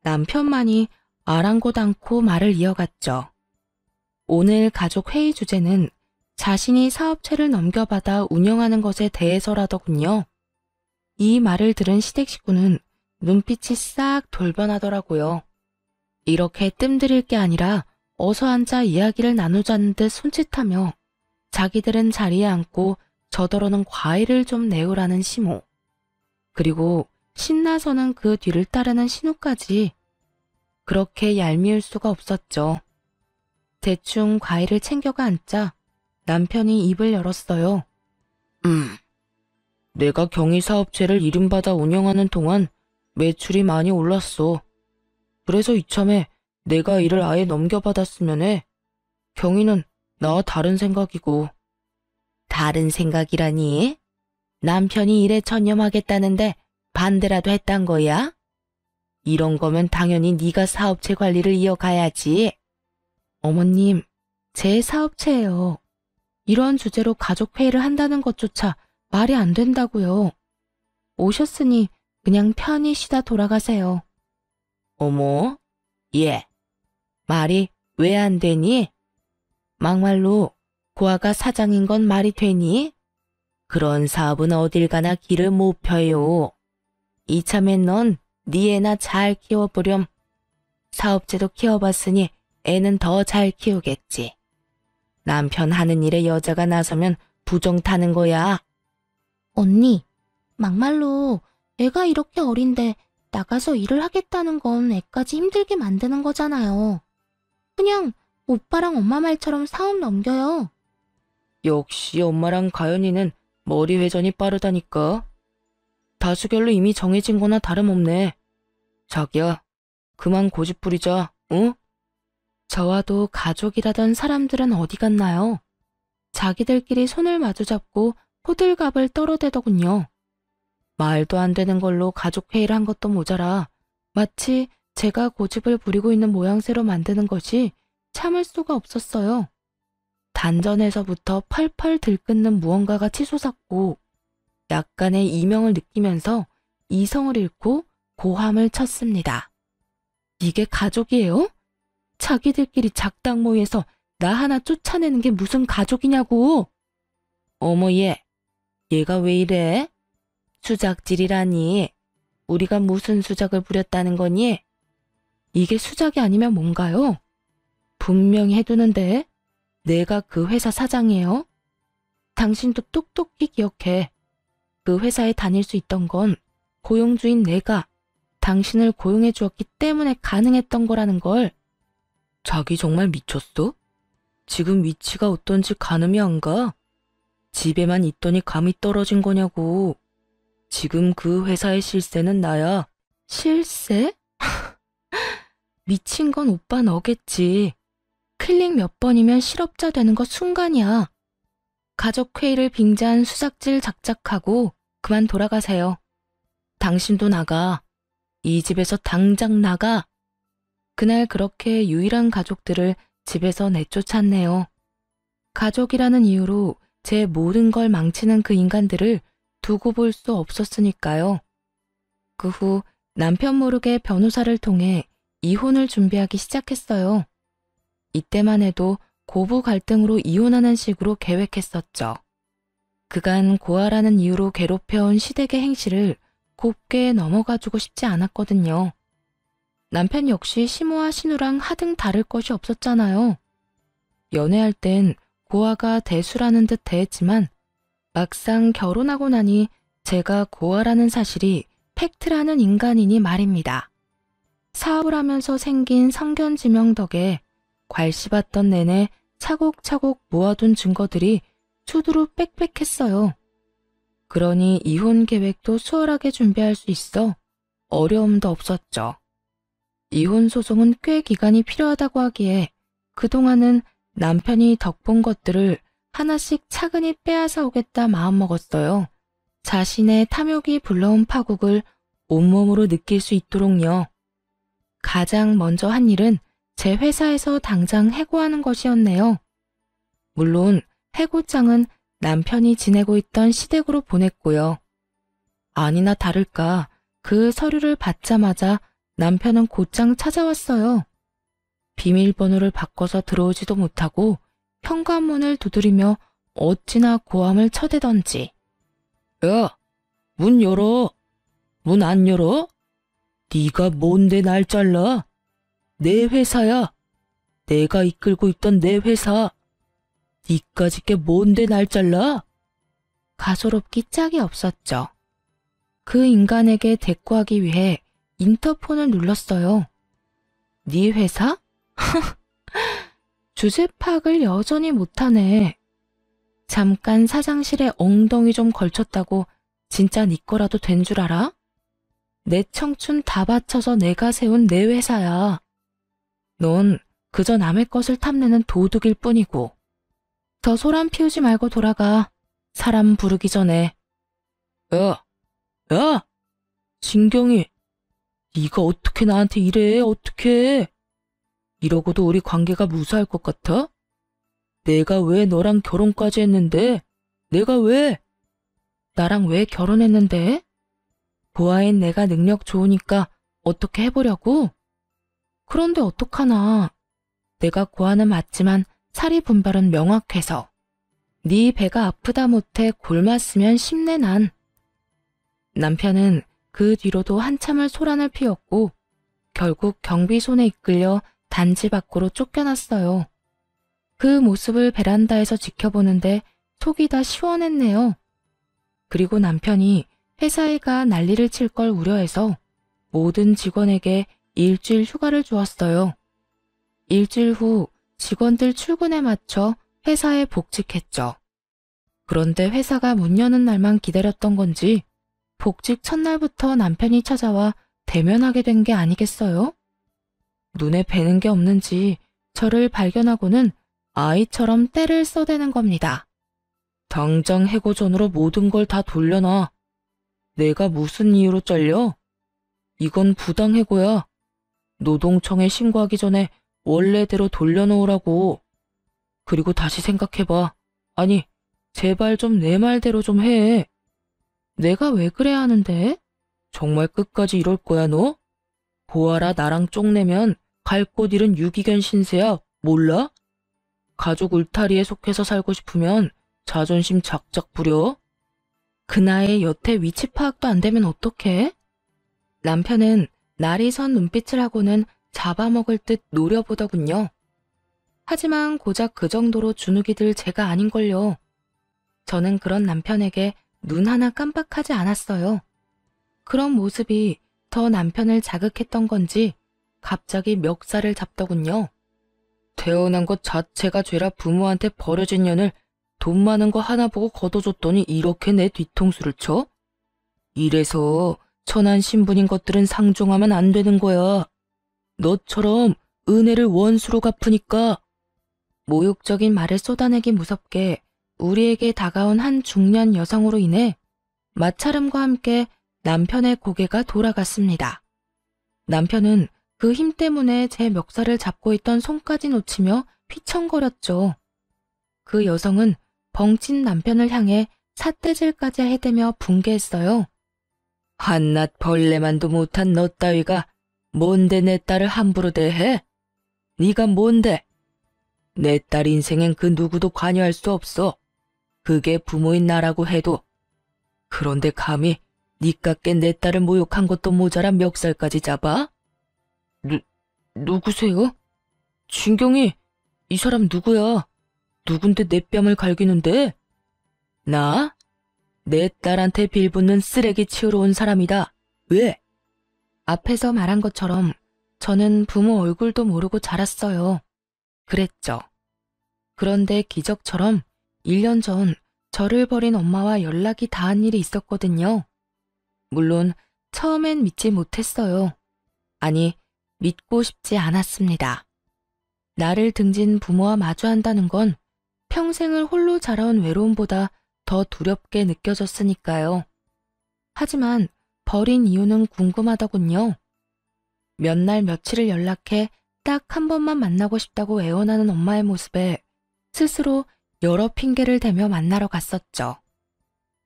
남편만이 아랑곳 않고 말을 이어갔죠. 오늘 가족 회의 주제는 자신이 사업체를 넘겨받아 운영하는 것에 대해서라더군요. 이 말을 들은 시댁 식구는 눈빛이 싹 돌변하더라고요. 이렇게 뜸들일 게 아니라 어서 앉아 이야기를 나누자는 듯 손짓하며 자기들은 자리에 앉고 저더러는 과일을 좀 내오라는 시모. 그리고 신나서는 그 뒤를 따르는 신우까지. 그렇게 얄미울 수가 없었죠. 대충 과일을 챙겨가 앉자 남편이 입을 열었어요. 내가 경희사업체를 이름받아 운영하는 동안 매출이 많이 올랐어. 그래서 이참에 내가 일을 아예 넘겨받았으면 해. 경희는 나와 다른 생각이고. 다른 생각이라니? 남편이 일에 전념하겠다는데 반대라도 했단 거야? 이런 거면 당연히 네가 사업체 관리를 이어가야지. 어머님, 제 사업체예요. 이런 주제로 가족회의를 한다는 것조차 말이 안 된다고요. 오셨으니 그냥 편히 쉬다 돌아가세요. 어머? 얘, 말이 왜 안 되니? 막말로 고아가 사장인 건 말이 되니? 그런 사업은 어딜 가나 길을 못 펴요. 이참에 넌 네 애나 잘 키워보렴. 사업체도 키워봤으니 애는 더 잘 키우겠지. 남편 하는 일에 여자가 나서면 부정 타는 거야. 언니, 막말로 애가 이렇게 어린데 나가서 일을 하겠다는 건 애까지 힘들게 만드는 거잖아요. 그냥 오빠랑 엄마 말처럼 사업 넘겨요. 역시 엄마랑 가연이는 머리 회전이 빠르다니까. 다수결로 이미 정해진 거나 다름없네. 자기야, 그만 고집 부리자, 응? 저와도 가족이라던 사람들은 어디 갔나요? 자기들끼리 손을 마주잡고 호들갑을 떨어대더군요. 말도 안 되는 걸로 가족회의를 한 것도 모자라 마치 제가 고집을 부리고 있는 모양새로 만드는 것이 참을 수가 없었어요. 단전에서부터 펄펄 들끓는 무언가가 치솟았고 약간의 이명을 느끼면서 이성을 잃고 고함을 쳤습니다. 이게 가족이에요? 자기들끼리 작당 모의에서 나 하나 쫓아내는 게 무슨 가족이냐고. 어머 얘가 왜 이래? 수작질이라니. 우리가 무슨 수작을 부렸다는 거니? 이게 수작이 아니면 뭔가요? 분명히 해두는데 내가 그 회사 사장이에요. 당신도 똑똑히 기억해. 그 회사에 다닐 수 있던 건 고용주인 내가 당신을 고용해 주었기 때문에 가능했던 거라는 걸. 자기 정말 미쳤어? 지금 위치가 어떤지 가늠이 안 가? 집에만 있더니 감이 떨어진 거냐고. 지금 그 회사의 실세는 나야. 실세? 미친 건 오빠 너겠지. 클릭 몇 번이면 실업자 되는 거 순간이야. 가족회의를 빙자한 수작질 작작하고 그만 돌아가세요. 당신도 나가. 이 집에서 당장 나가. 그날 그렇게 유일한 가족들을 집에서 내쫓았네요. 가족이라는 이유로 제 모든 걸 망치는 그 인간들을 두고 볼 수 없었으니까요. 그 후 남편 모르게 변호사를 통해 이혼을 준비하기 시작했어요. 이때만 해도 고부 갈등으로 이혼하는 식으로 계획했었죠. 그간 고아라는 이유로 괴롭혀온 시댁의 행실을 곱게 넘어가주고 싶지 않았거든요. 남편 역시 시모와 신우랑 하등 다를 것이 없었잖아요. 연애할 땐 고아가 대수라는 듯 대했지만 막상 결혼하고 나니 제가 고아라는 사실이 팩트라는 인간이니 말입니다. 사업을 하면서 생긴 성견지명 덕에 괄씹었던 내내 차곡차곡 모아둔 증거들이 수두룩 빽빽했어요. 그러니 이혼 계획도 수월하게 준비할 수 있어 어려움도 없었죠. 이혼 소송은 꽤 기간이 필요하다고 하기에 그동안은 남편이 덕본 것들을 하나씩 차근히 빼앗아 오겠다 마음먹었어요. 자신의 탐욕이 불러온 파국을 온몸으로 느낄 수 있도록요. 가장 먼저 한 일은 제 회사에서 당장 해고하는 것이었네요. 물론 해고장은 남편이 지내고 있던 시댁으로 보냈고요. 아니나 다를까 그 서류를 받자마자 남편은 곧장 찾아왔어요. 비밀번호를 바꿔서 들어오지도 못하고 현관문을 두드리며 어찌나 고함을 쳐대던지. 야, 문 열어. 문 안 열어? 네가 뭔데 날 잘라? 내 회사야. 내가 이끌고 있던 내 회사. 니까짓 게 뭔데 날 잘라? 가소롭기 짝이 없었죠. 그 인간에게 대꾸하기 위해 인터폰을 눌렀어요. 네 회사? 주제 파악을 여전히 못하네. 잠깐 사장실에 엉덩이 좀 걸쳤다고 진짜 네 거라도 된 줄 알아? 내 청춘 다 바쳐서 내가 세운 내 회사야. 넌 그저 남의 것을 탐내는 도둑일 뿐이고. 더 소란 피우지 말고 돌아가. 사람 부르기 전에. 야! 진경이, 네가 어떻게 나한테 이래? 어떻게? 이러고도 우리 관계가 무사할 것 같아? 내가 왜 너랑 결혼까지 했는데? 내가 왜? 나랑 왜 결혼했는데? 보아인 내가 능력 좋으니까 어떻게 해보려고? 그런데 어떡하나. 내가 고아는 맞지만 사리 분별은 명확해서. 네 배가 아프다 못해 골맞으면 심내 난. 남편은 그 뒤로도 한참을 소란을 피웠고 결국 경비손에 이끌려 단지 밖으로 쫓겨났어요. 그 모습을 베란다에서 지켜보는데 속이 다 시원했네요. 그리고 남편이 회사에 가 난리를 칠 걸 우려해서 모든 직원에게 일주일 휴가를 주었어요. 일주일 후 직원들 출근에 맞춰 회사에 복직했죠. 그런데 회사가 문 여는 날만 기다렸던 건지 복직 첫날부터 남편이 찾아와 대면하게 된 게 아니겠어요? 눈에 뵈는 게 없는지 저를 발견하고는 아이처럼 떼를 써대는 겁니다. 당장 해고 전으로 모든 걸 다 돌려놔. 내가 무슨 이유로 잘려? 이건 부당해고야. 노동청에 신고하기 전에 원래대로 돌려놓으라고. 그리고 다시 생각해봐. 아니, 제발 좀 내 말대로 좀 해. 내가 왜 그래야 하는데? 정말 끝까지 이럴 거야, 너? 보아라, 나랑 쪽내면 갈 곳 잃은 유기견 신세야. 몰라? 가족 울타리에 속해서 살고 싶으면 자존심 작작 부려. 그 나이에 여태 위치 파악도 안 되면 어떡해? 남편은 날이 선 눈빛을 하고는 잡아먹을 듯 노려보더군요. 하지만 고작 그 정도로 주눅이 들 제가 아닌걸요. 저는 그런 남편에게 눈 하나 깜빡하지 않았어요. 그런 모습이 더 남편을 자극했던 건지 갑자기 멱살을 잡더군요. 태어난 것 자체가 죄라 부모한테 버려진 년을 돈 많은 거 하나 보고 걷어줬더니 이렇게 내 뒤통수를 쳐? 이래서 천한 신분인 것들은 상종하면 안 되는 거야. 너처럼 은혜를 원수로 갚으니까. 모욕적인 말을 쏟아내기 무섭게 우리에게 다가온 한 중년 여성으로 인해 마찰음과 함께 남편의 고개가 돌아갔습니다. 남편은 그 힘 때문에 제 멱살을 잡고 있던 손까지 놓치며 휘청거렸죠. 그 여성은 벙친 남편을 향해 삿대질까지 해대며 분개했어요. 한낱 벌레만도 못한 너 따위가 뭔데 내 딸을 함부로 대해? 네가 뭔데? 내 딸 인생엔 그 누구도 관여할 수 없어. 그게 부모인 나라고 해도. 그런데 감히 니깎게 내 딸을 모욕한 것도 모자라 멱살까지 잡아? 누구세요? 진경이, 이 사람 누구야? 누군데 내 뺨을 갈기는데? 나? 내 딸한테 빌붙는 쓰레기 치우러 온 사람이다. 왜? 앞에서 말한 것처럼 저는 부모 얼굴도 모르고 자랐어요. 그랬죠. 그런데 기적처럼 1년 전 저를 버린 엄마와 연락이 닿은 일이 있었거든요. 물론 처음엔 믿지 못했어요. 아니, 믿고 싶지 않았습니다. 나를 등진 부모와 마주한다는 건 평생을 홀로 자라온 외로움보다 더 두렵게 느껴졌으니까요. 하지만 버린 이유는 궁금하더군요. 몇 날 며칠을 연락해 딱 한 번만 만나고 싶다고 애원하는 엄마의 모습에 스스로 여러 핑계를 대며 만나러 갔었죠.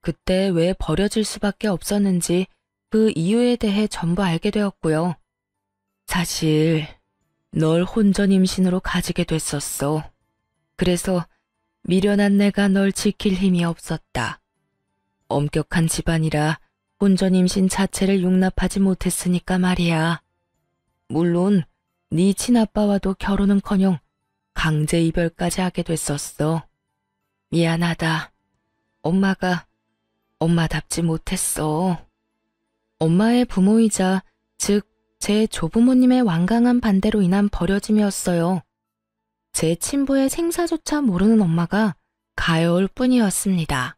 그때 왜 버려질 수밖에 없었는지 그 이유에 대해 전부 알게 되었고요. 사실 널 혼전 임신으로 가지게 됐었어. 그래서 미련한 내가 널 지킬 힘이 없었다. 엄격한 집안이라 혼전 임신 자체를 용납하지 못했으니까 말이야. 물론 네 친아빠와도 결혼은커녕 강제 이별까지 하게 됐었어. 미안하다. 엄마가 엄마답지 못했어. 엄마의 부모이자 즉 제 조부모님의 완강한 반대로 인한 버려짐이었어요. 제 친부의 생사조차 모르는 엄마가 가여울 뿐이었습니다.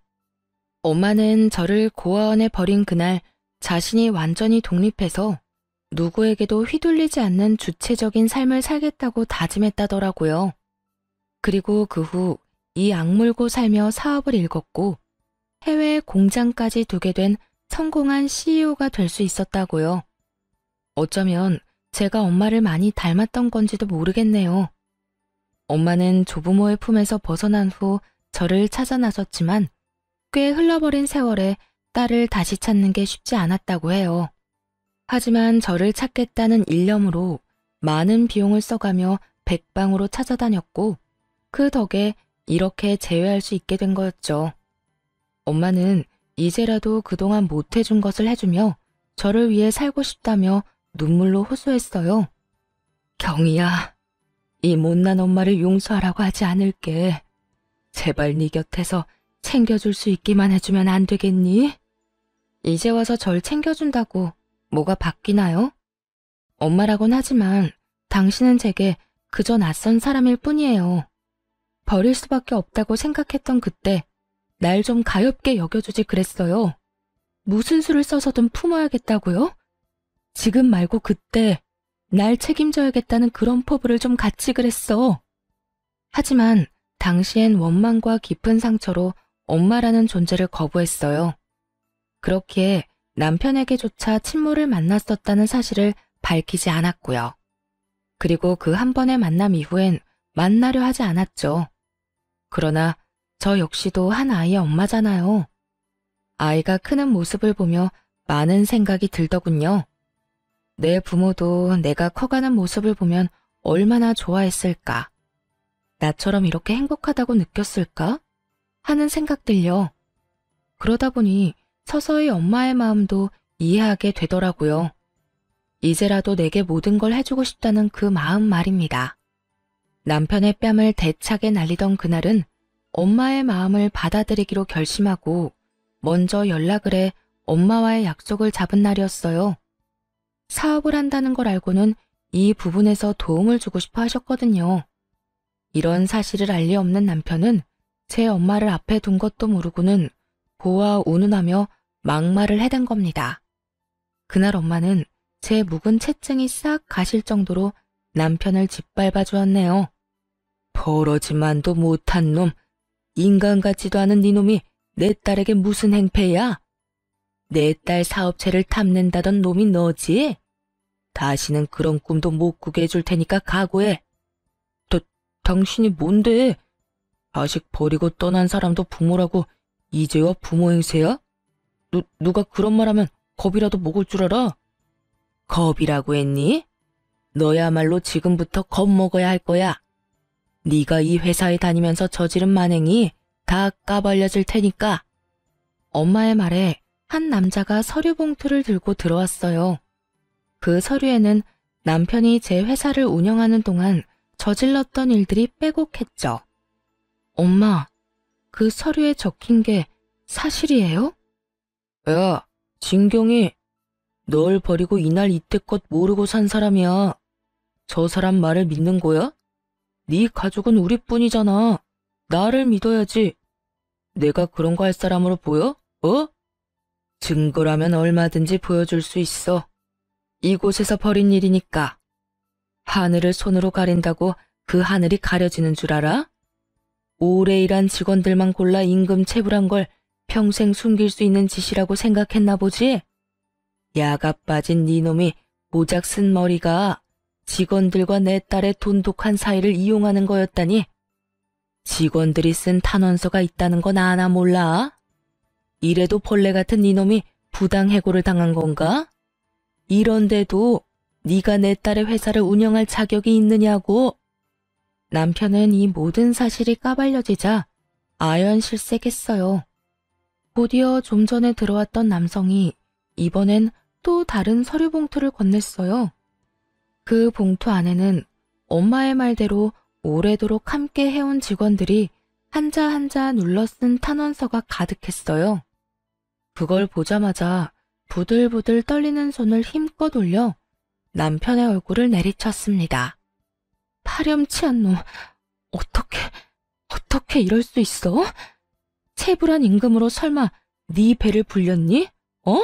엄마는 저를 고아원에 버린 그날 자신이 완전히 독립해서 누구에게도 휘둘리지 않는 주체적인 삶을 살겠다고 다짐했다더라고요. 그리고 그 후 이 악물고 살며 사업을 일궜고 해외에 공장까지 두게 된 성공한 CEO가 될 수 있었다고요. 어쩌면 제가 엄마를 많이 닮았던 건지도 모르겠네요. 엄마는 조부모의 품에서 벗어난 후 저를 찾아 나섰지만 꽤 흘러버린 세월에 딸을 다시 찾는 게 쉽지 않았다고 해요. 하지만 저를 찾겠다는 일념으로 많은 비용을 써가며 백방으로 찾아다녔고 그 덕에 이렇게 재회할 수 있게 된 거였죠. 엄마는 이제라도 그동안 못해준 것을 해주며 저를 위해 살고 싶다며 눈물로 호소했어요. 경이야, 이 못난 엄마를 용서하라고 하지 않을게. 제발 네 곁에서 챙겨줄 수 있기만 해주면 안 되겠니? 이제 와서 절 챙겨준다고 뭐가 바뀌나요? 엄마라곤 하지만 당신은 제게 그저 낯선 사람일 뿐이에요. 버릴 수밖에 없다고 생각했던 그때 날 좀 가엾게 여겨주지 그랬어요. 무슨 수를 써서든 품어야겠다고요? 지금 말고 그때 날 책임져야겠다는 그런 포부를 좀 갖지 그랬어. 하지만 당시엔 원망과 깊은 상처로 엄마라는 존재를 거부했어요. 그렇기에 남편에게조차 친모를 만났었다는 사실을 밝히지 않았고요. 그리고 그 한 번의 만남 이후엔 만나려 하지 않았죠. 그러나 저 역시도 한 아이의 엄마잖아요. 아이가 크는 모습을 보며 많은 생각이 들더군요. 내 부모도 내가 커가는 모습을 보면 얼마나 좋아했을까? 나처럼 이렇게 행복하다고 느꼈을까? 하는 생각들요. 그러다 보니 서서히 엄마의 마음도 이해하게 되더라고요. 이제라도 내게 모든 걸 해주고 싶다는 그 마음 말입니다. 남편의 뺨을 대차게 날리던 그날은 엄마의 마음을 받아들이기로 결심하고 먼저 연락을 해 엄마와의 약속을 잡은 날이었어요. 사업을 한다는 걸 알고는 이 부분에서 도움을 주고 싶어 하셨거든요. 이런 사실을 알 리 없는 남편은 제 엄마를 앞에 둔 것도 모르고는 보아 운운하며 막말을 해댄 겁니다. 그날 엄마는 제 묵은 체증이 싹 가실 정도로 남편을 짓밟아 주었네요. 버러지만도 못한 놈, 인간 같지도 않은 네 놈이 내 딸에게 무슨 행패야? 내 딸 사업체를 탐낸다던 놈이 너지? 다시는 그런 꿈도 못 꾸게 해줄 테니까 각오해. 당신이 뭔데? 자식 버리고 떠난 사람도 부모라고 이제와 부모 행세야? 누가 그런 말하면 겁이라도 먹을 줄 알아? 겁이라고 했니? 너야말로 지금부터 겁먹어야 할 거야. 네가 이 회사에 다니면서 저지른 만행이 다 까발려질 테니까. 엄마의 말에 한 남자가 서류 봉투를 들고 들어왔어요. 그 서류에는 남편이 제 회사를 운영하는 동안 저질렀던 일들이 빼곡했죠. 엄마, 그 서류에 적힌 게 사실이에요? 야, 진경이 널 버리고 이날 이때껏 모르고 산 사람이야. 저 사람 말을 믿는 거야? 네 가족은 우리뿐이잖아. 나를 믿어야지. 내가 그런 거 할 사람으로 보여? 어? 증거라면 얼마든지 보여줄 수 있어. 이곳에서 벌인 일이니까. 하늘을 손으로 가린다고 그 하늘이 가려지는 줄 알아? 오래 일한 직원들만 골라 임금 체불한 걸 평생 숨길 수 있는 짓이라고 생각했나 보지? 야가 빠진 네 놈이 모작 쓴 머리가 직원들과 내 딸의 돈독한 사이를 이용하는 거였다니. 직원들이 쓴 탄원서가 있다는 건 아나 몰라? 이래도 벌레 같은 네 놈이 부당해고를 당한 건가? 이런데도 네가 내 딸의 회사를 운영할 자격이 있느냐고. 남편은 이 모든 사실이 까발려지자 아연실색했어요. 곧이어 좀 전에 들어왔던 남성이 이번엔 또 다른 서류 봉투를 건넸어요. 그 봉투 안에는 엄마의 말대로 오래도록 함께 해온 직원들이 한자 한자 눌러 쓴 탄원서가 가득했어요. 그걸 보자마자 부들부들 떨리는 손을 힘껏 올려 남편의 얼굴을 내리쳤습니다. 파렴치한 놈, 어떻게 이럴 수 있어? 체불한 임금으로 설마 네 배를 불렸니? 어?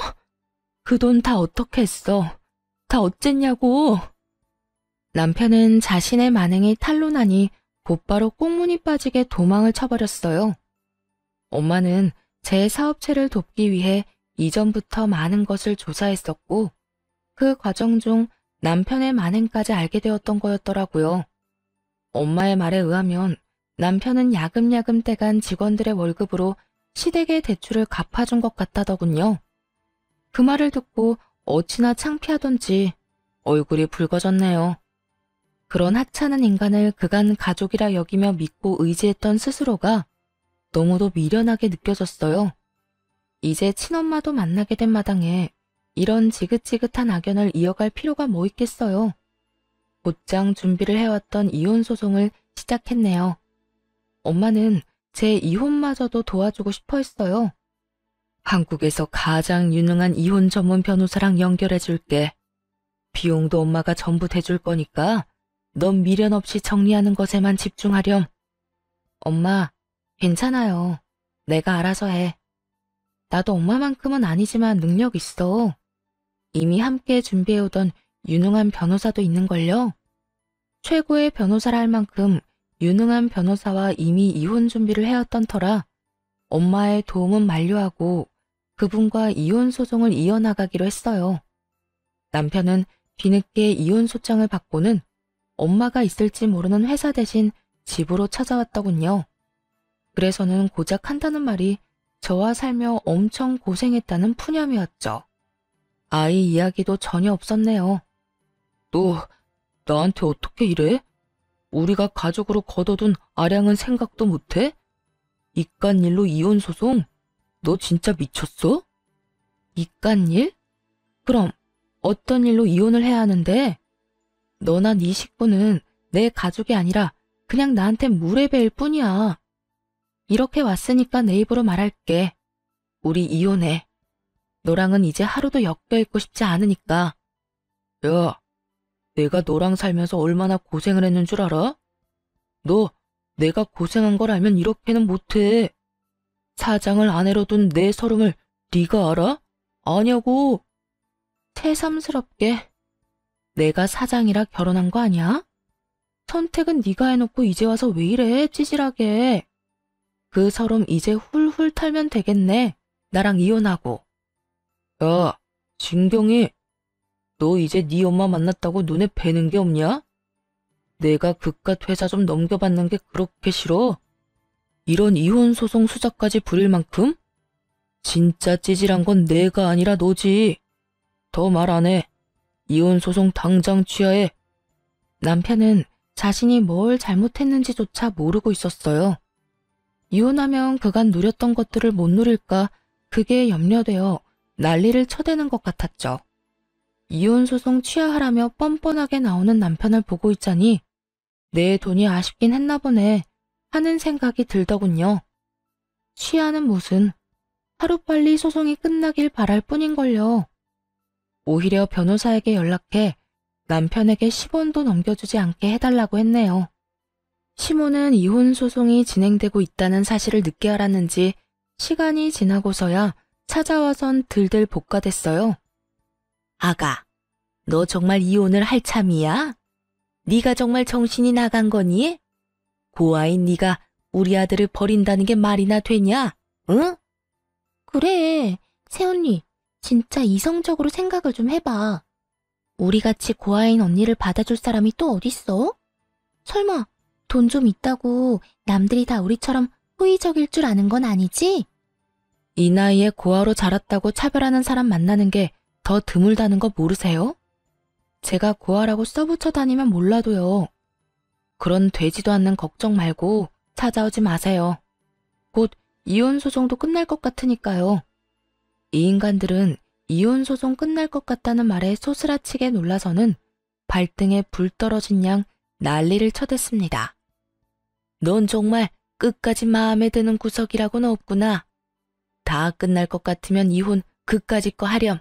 그 돈 다 어떻게 했어? 다 어쨌냐고? 남편은 자신의 만행이 탄로나니 곧바로 꽁무니 빠지게 도망을 쳐버렸어요. 엄마는 제 사업체를 돕기 위해 이전부터 많은 것을 조사했었고 그 과정 중 남편의 만행까지 알게 되었던 거였더라고요. 엄마의 말에 의하면 남편은 야금야금 떼간 직원들의 월급으로 시댁의 대출을 갚아준 것 같다더군요. 그 말을 듣고 어찌나 창피하던지 얼굴이 붉어졌네요. 그런 하찮은 인간을 그간 가족이라 여기며 믿고 의지했던 스스로가 너무도 미련하게 느껴졌어요. 이제 친엄마도 만나게 된 마당에 이런 지긋지긋한 악연을 이어갈 필요가 뭐 있겠어요. 곧장 준비를 해왔던 이혼 소송을 시작했네요. 엄마는 제 이혼마저도 도와주고 싶어 했어요. 한국에서 가장 유능한 이혼 전문 변호사랑 연결해줄게. 비용도 엄마가 전부 대줄 거니까 넌 미련 없이 정리하는 것에만 집중하렴. 엄마, 괜찮아요. 내가 알아서 해. 나도 엄마만큼은 아니지만 능력 있어. 이미 함께 준비해오던 유능한 변호사도 있는걸요. 최고의 변호사라 할 만큼 유능한 변호사와 이미 이혼 준비를 해왔던 터라 엄마의 도움은 만료하고 그분과 이혼 소송을 이어나가기로 했어요. 남편은 뒤늦게 이혼 소장을 받고는 엄마가 있을지 모르는 회사 대신 집으로 찾아왔더군요. 그래서는 고작 한다는 말이 저와 살며 엄청 고생했다는 푸념이었죠. 아이 이야기도 전혀 없었네요. 너 나한테 어떻게 이래? 우리가 가족으로 거둬둔 아량은 생각도 못해? 이깟일로 이혼 소송? 너 진짜 미쳤어? 이깟일? 그럼 어떤 일로 이혼을 해야 하는데? 너나 네 식구는 내 가족이 아니라 그냥 나한테 물의배일 뿐이야. 이렇게 왔으니까 내 입으로 말할게. 우리 이혼해. 너랑은 이제 하루도 엮여있고 싶지 않으니까. 야, 내가 너랑 살면서 얼마나 고생을 했는 줄 알아? 너 내가 고생한 걸 알면 이렇게는 못해. 사장을 아내로 둔 내 서름을 네가 알아? 아냐고. 새삼스럽게 내가 사장이라 결혼한 거 아니야? 선택은 네가 해놓고 이제 와서 왜 이래 찌질하게. 그 서름 이제 훌훌 털면 되겠네. 나랑 이혼하고. 야, 진경이, 너 이제 네 엄마 만났다고 눈에 뵈는 게 없냐? 내가 그깟 회사 좀 넘겨받는 게 그렇게 싫어? 이런 이혼 소송 수작까지 부릴 만큼? 진짜 찌질한 건 내가 아니라 너지. 더 말 안 해. 이혼 소송 당장 취하해. 남편은 자신이 뭘 잘못했는지조차 모르고 있었어요. 이혼하면 그간 누렸던 것들을 못 누릴까 그게 염려되어 난리를 쳐대는 것 같았죠. 이혼 소송 취하하라며 뻔뻔하게 나오는 남편을 보고 있자니 내 돈이 아쉽긴 했나 보네 하는 생각이 들더군요. 취하는 무슨, 하루빨리 소송이 끝나길 바랄 뿐인걸요. 오히려 변호사에게 연락해 남편에게 10원도 넘겨주지 않게 해달라고 했네요. 시모는 이혼 소송이 진행되고 있다는 사실을 늦게 알았는지 시간이 지나고서야 찾아와선 들들 볶아댔어요. 아가, 너 정말 이혼을 할 참이야? 네가 정말 정신이 나간 거니? 고아인 네가 우리 아들을 버린다는 게 말이나 되냐? 응? 그래, 새언니. 진짜 이성적으로 생각을 좀 해봐. 우리같이 고아인 언니를 받아줄 사람이 또 어딨어? 설마 돈 좀 있다고 남들이 다 우리처럼 호의적일 줄 아는 건 아니지? 이 나이에 고아로 자랐다고 차별하는 사람 만나는 게 더 드물다는 거 모르세요? 제가 고아라고 써붙여 다니면 몰라도요. 그런 되지도 않는 걱정 말고 찾아오지 마세요. 곧 이혼 소송도 끝날 것 같으니까요. 이 인간들은 이혼 소송 끝날 것 같다는 말에 소스라치게 놀라서는 발등에 불 떨어진 양 난리를 쳐댔습니다. 넌 정말 끝까지 마음에 드는 구석이라고는 없구나. 다 끝날 것 같으면 이혼 그까짓 거 하렴.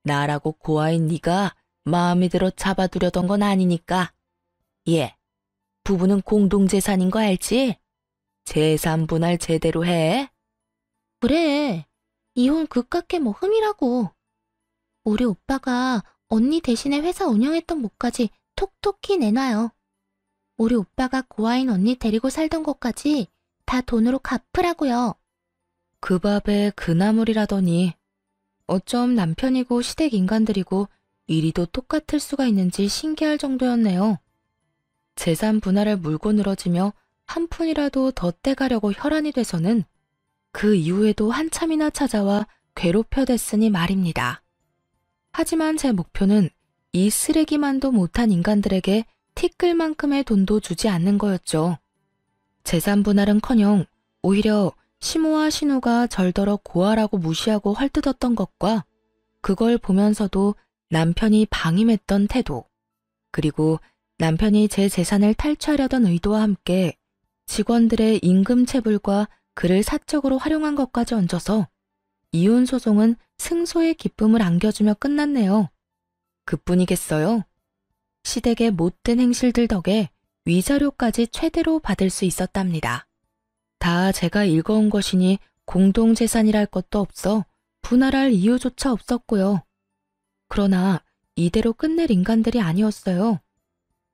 나라고 고아인 네가 마음에 들어 잡아두려던 건 아니니까. 예, 부부는 공동재산인 거 알지? 재산 분할 제대로 해. 그래, 이혼 그깟게 뭐 흠이라고. 우리 오빠가 언니 대신에 회사 운영했던 몫까지 톡톡히 내놔요. 우리 오빠가 고아인 언니 데리고 살던 것까지 다 돈으로 갚으라고요. 그 밥에 그 나물이라더니 어쩜 남편이고 시댁 인간들이고 이리도 똑같을 수가 있는지 신기할 정도였네요. 재산 분할을 물고 늘어지며 한 푼이라도 더 떼가려고 혈안이 돼서는 그 이후에도 한참이나 찾아와 괴롭혀댔으니 말입니다. 하지만 제 목표는 이 쓰레기만도 못한 인간들에게 티끌만큼의 돈도 주지 않는 거였죠. 재산 분할은커녕 오히려 시모와 신우가 절더러 고아라고 무시하고 헐뜯었던 것과 그걸 보면서도 남편이 방임했던 태도, 그리고 남편이 제 재산을 탈취하려던 의도와 함께 직원들의 임금 체불과 그를 사적으로 활용한 것까지 얹어서 이혼 소송은 승소의 기쁨을 안겨주며 끝났네요. 그뿐이겠어요. 시댁의 못된 행실들 덕에 위자료까지 최대로 받을 수 있었답니다. 다 제가 읽어온 것이니 공동재산이랄 것도 없어 분할할 이유조차 없었고요. 그러나 이대로 끝낼 인간들이 아니었어요.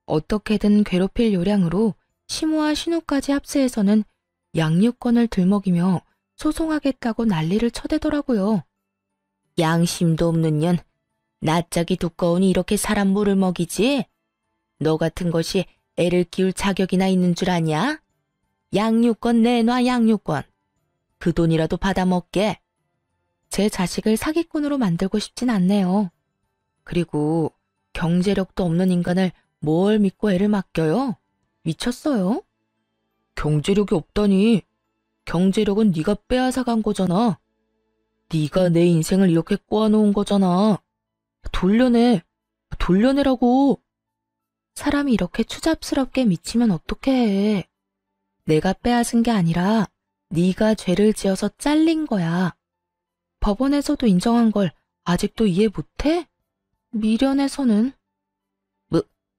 어떻게든 괴롭힐 요량으로 시모와 신우까지 합세해서는 양육권을 들먹이며 소송하겠다고 난리를 쳐대더라고요. 양심도 없는 년, 낯짝이 두꺼우니 이렇게 사람 물을 먹이지? 너 같은 것이 애를 키울 자격이나 있는 줄 아냐? 양육권 내놔, 양육권. 그 돈이라도 받아먹게. 제 자식을 사기꾼으로 만들고 싶진 않네요. 그리고 경제력도 없는 인간을 뭘 믿고 애를 맡겨요? 미쳤어요? 경제력이 없다니. 경제력은 네가 빼앗아간 거잖아. 네가 내 인생을 이렇게 꼬아놓은 거잖아. 돌려내. 돌려내라고. 사람이 이렇게 추잡스럽게 미치면 어떻게 해. 내가 빼앗은 게 아니라 네가 죄를 지어서 잘린 거야. 법원에서도 인정한 걸 아직도 이해 못해? 미련에서는.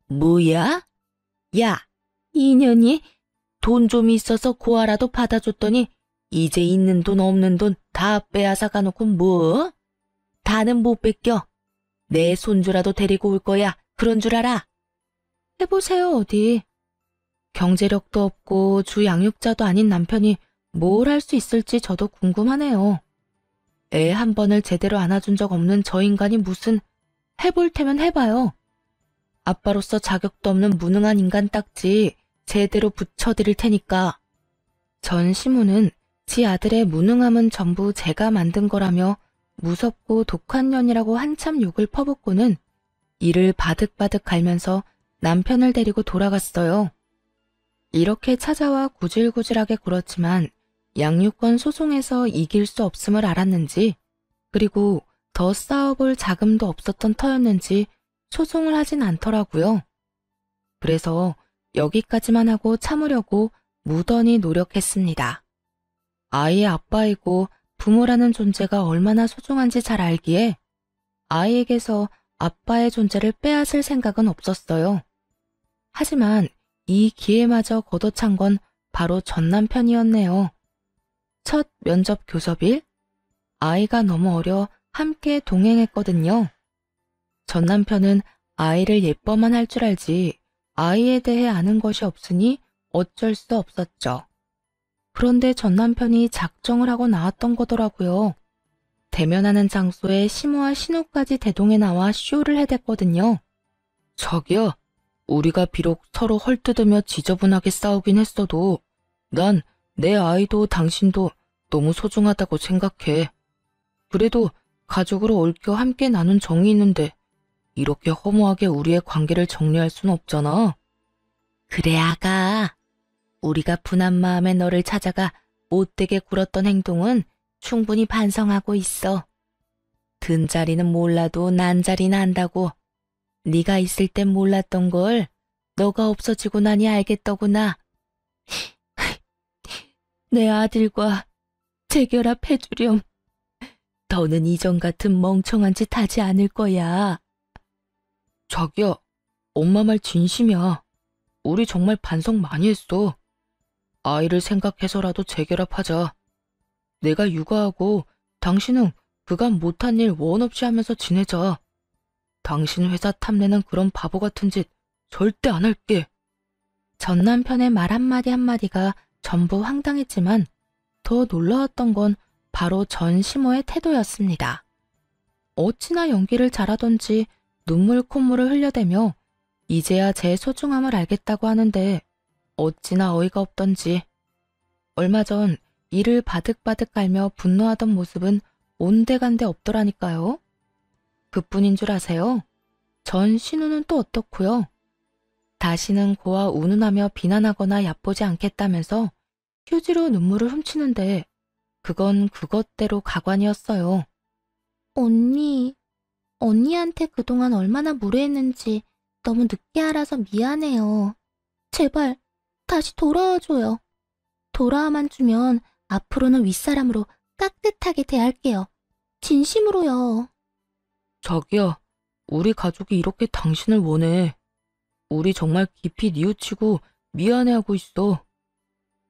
뭐야? 야, 이년이 돈 좀 있어서 고아라도 받아줬더니 이제 있는 돈 없는 돈 다 빼앗아 가놓고 뭐? 다는 못 뺏겨. 내 손주라도 데리고 올 거야. 그런 줄 알아? 해보세요, 어디. 경제력도 없고 주 양육자도 아닌 남편이 뭘 할 수 있을지 저도 궁금하네요. 애 한 번을 제대로 안아준 적 없는 저 인간이 무슨 해볼 테면 해봐요. 아빠로서 자격도 없는 무능한 인간 딱지 제대로 붙여드릴 테니까. 전 시무는 지 아들의 무능함은 전부 제가 만든 거라며 무섭고 독한 년이라고 한참 욕을 퍼붓고는 이를 바득바득 갈면서 남편을 데리고 돌아갔어요. 이렇게 찾아와 구질구질하게 굴었지만 양육권 소송에서 이길 수 없음을 알았는지, 그리고 더 싸워볼 자금도 없었던 터였는지 소송을 하진 않더라고요. 그래서 여기까지만 하고 참으려고 무던히 노력했습니다. 아이의 아빠이고 부모라는 존재가 얼마나 소중한지 잘 알기에 아이에게서 아빠의 존재를 빼앗을 생각은 없었어요. 하지만 이 기회마저 걷어찬 건 바로 전 남편이었네요. 첫 면접 교섭일, 아이가 너무 어려 함께 동행했거든요. 전 남편은 아이를 예뻐만 할 줄 알지 아이에 대해 아는 것이 없으니 어쩔 수 없었죠. 그런데 전 남편이 작정을 하고 나왔던 거더라고요. 대면하는 장소에 시모와 신우까지 대동해 나와 쇼를 해댔거든요. 자기야, 우리가 비록 서로 헐뜯으며 지저분하게 싸우긴 했어도 난 내 아이도 당신도 너무 소중하다고 생각해. 그래도 가족으로 얽혀 함께 나눈 정이 있는데 이렇게 허무하게 우리의 관계를 정리할 순 없잖아. 그래, 아가. 우리가 분한 마음에 너를 찾아가 못되게 굴었던 행동은 충분히 반성하고 있어. 든 자리는 몰라도 난 자리는 안다고. 네가 있을 땐 몰랐던 걸 너가 없어지고 나니 알겠더구나. 내 아들과 재결합해주렴. 더는 이전 같은 멍청한 짓 하지 않을 거야. 자기야, 엄마 말 진심이야. 우리 정말 반성 많이 했어. 아이를 생각해서라도 재결합하자. 내가 육아하고 당신은 그간 못한 일 원 없이 하면서 지내자. 당신 회사 탐내는 그런 바보 같은 짓 절대 안 할게. 전 남편의 말 한마디 한마디가 전부 황당했지만 더 놀라웠던 건 바로 전 시모의 태도였습니다. 어찌나 연기를 잘하던지 눈물 콧물을 흘려대며 이제야 제 소중함을 알겠다고 하는데 어찌나 어이가 없던지. 얼마 전 이를 바득바득 갈며 분노하던 모습은 온데간데 없더라니까요. 그뿐인 줄 아세요? 전 신우는 또 어떻고요? 다시는 고아 운운하며 비난하거나 얕보지 않겠다면서 휴지로 눈물을 훔치는데 그건 그것대로 가관이었어요. 언니한테 그동안 얼마나 무례했는지 너무 늦게 알아서 미안해요. 제발 다시 돌아와줘요. 돌아와만 주면 앞으로는 윗사람으로 깍듯하게 대할게요. 진심으로요. 자기야, 우리 가족이 이렇게 당신을 원해. 우리 정말 깊이 뉘우치고 미안해하고 있어.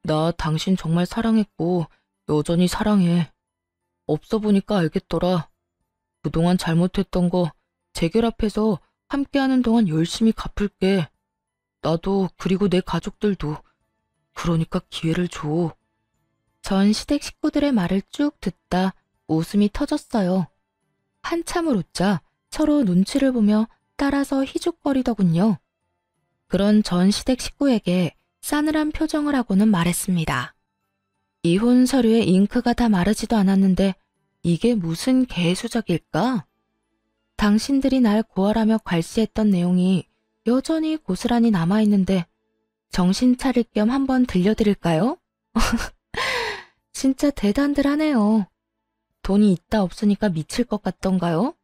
나 당신 정말 사랑했고 여전히 사랑해. 없어 보니까 알겠더라. 그동안 잘못했던 거 재결합해서 함께하는 동안 열심히 갚을게. 나도 그리고 내 가족들도. 그러니까 기회를 줘. 전 시댁 식구들의 말을 쭉 듣다 웃음이 터졌어요. 한참을 웃자 서로 눈치를 보며 따라서 희죽거리더군요. 그런 전 시댁 식구에게 싸늘한 표정을 하고는 말했습니다. 이혼 서류에 잉크가 다 마르지도 않았는데 이게 무슨 개수작일까? 당신들이 날 고발하며 괄시했던 내용이 여전히 고스란히 남아있는데 정신 차릴 겸 한번 들려드릴까요? 진짜 대단들 하네요. 돈이 있다 없으니까 미칠 것 같던가요?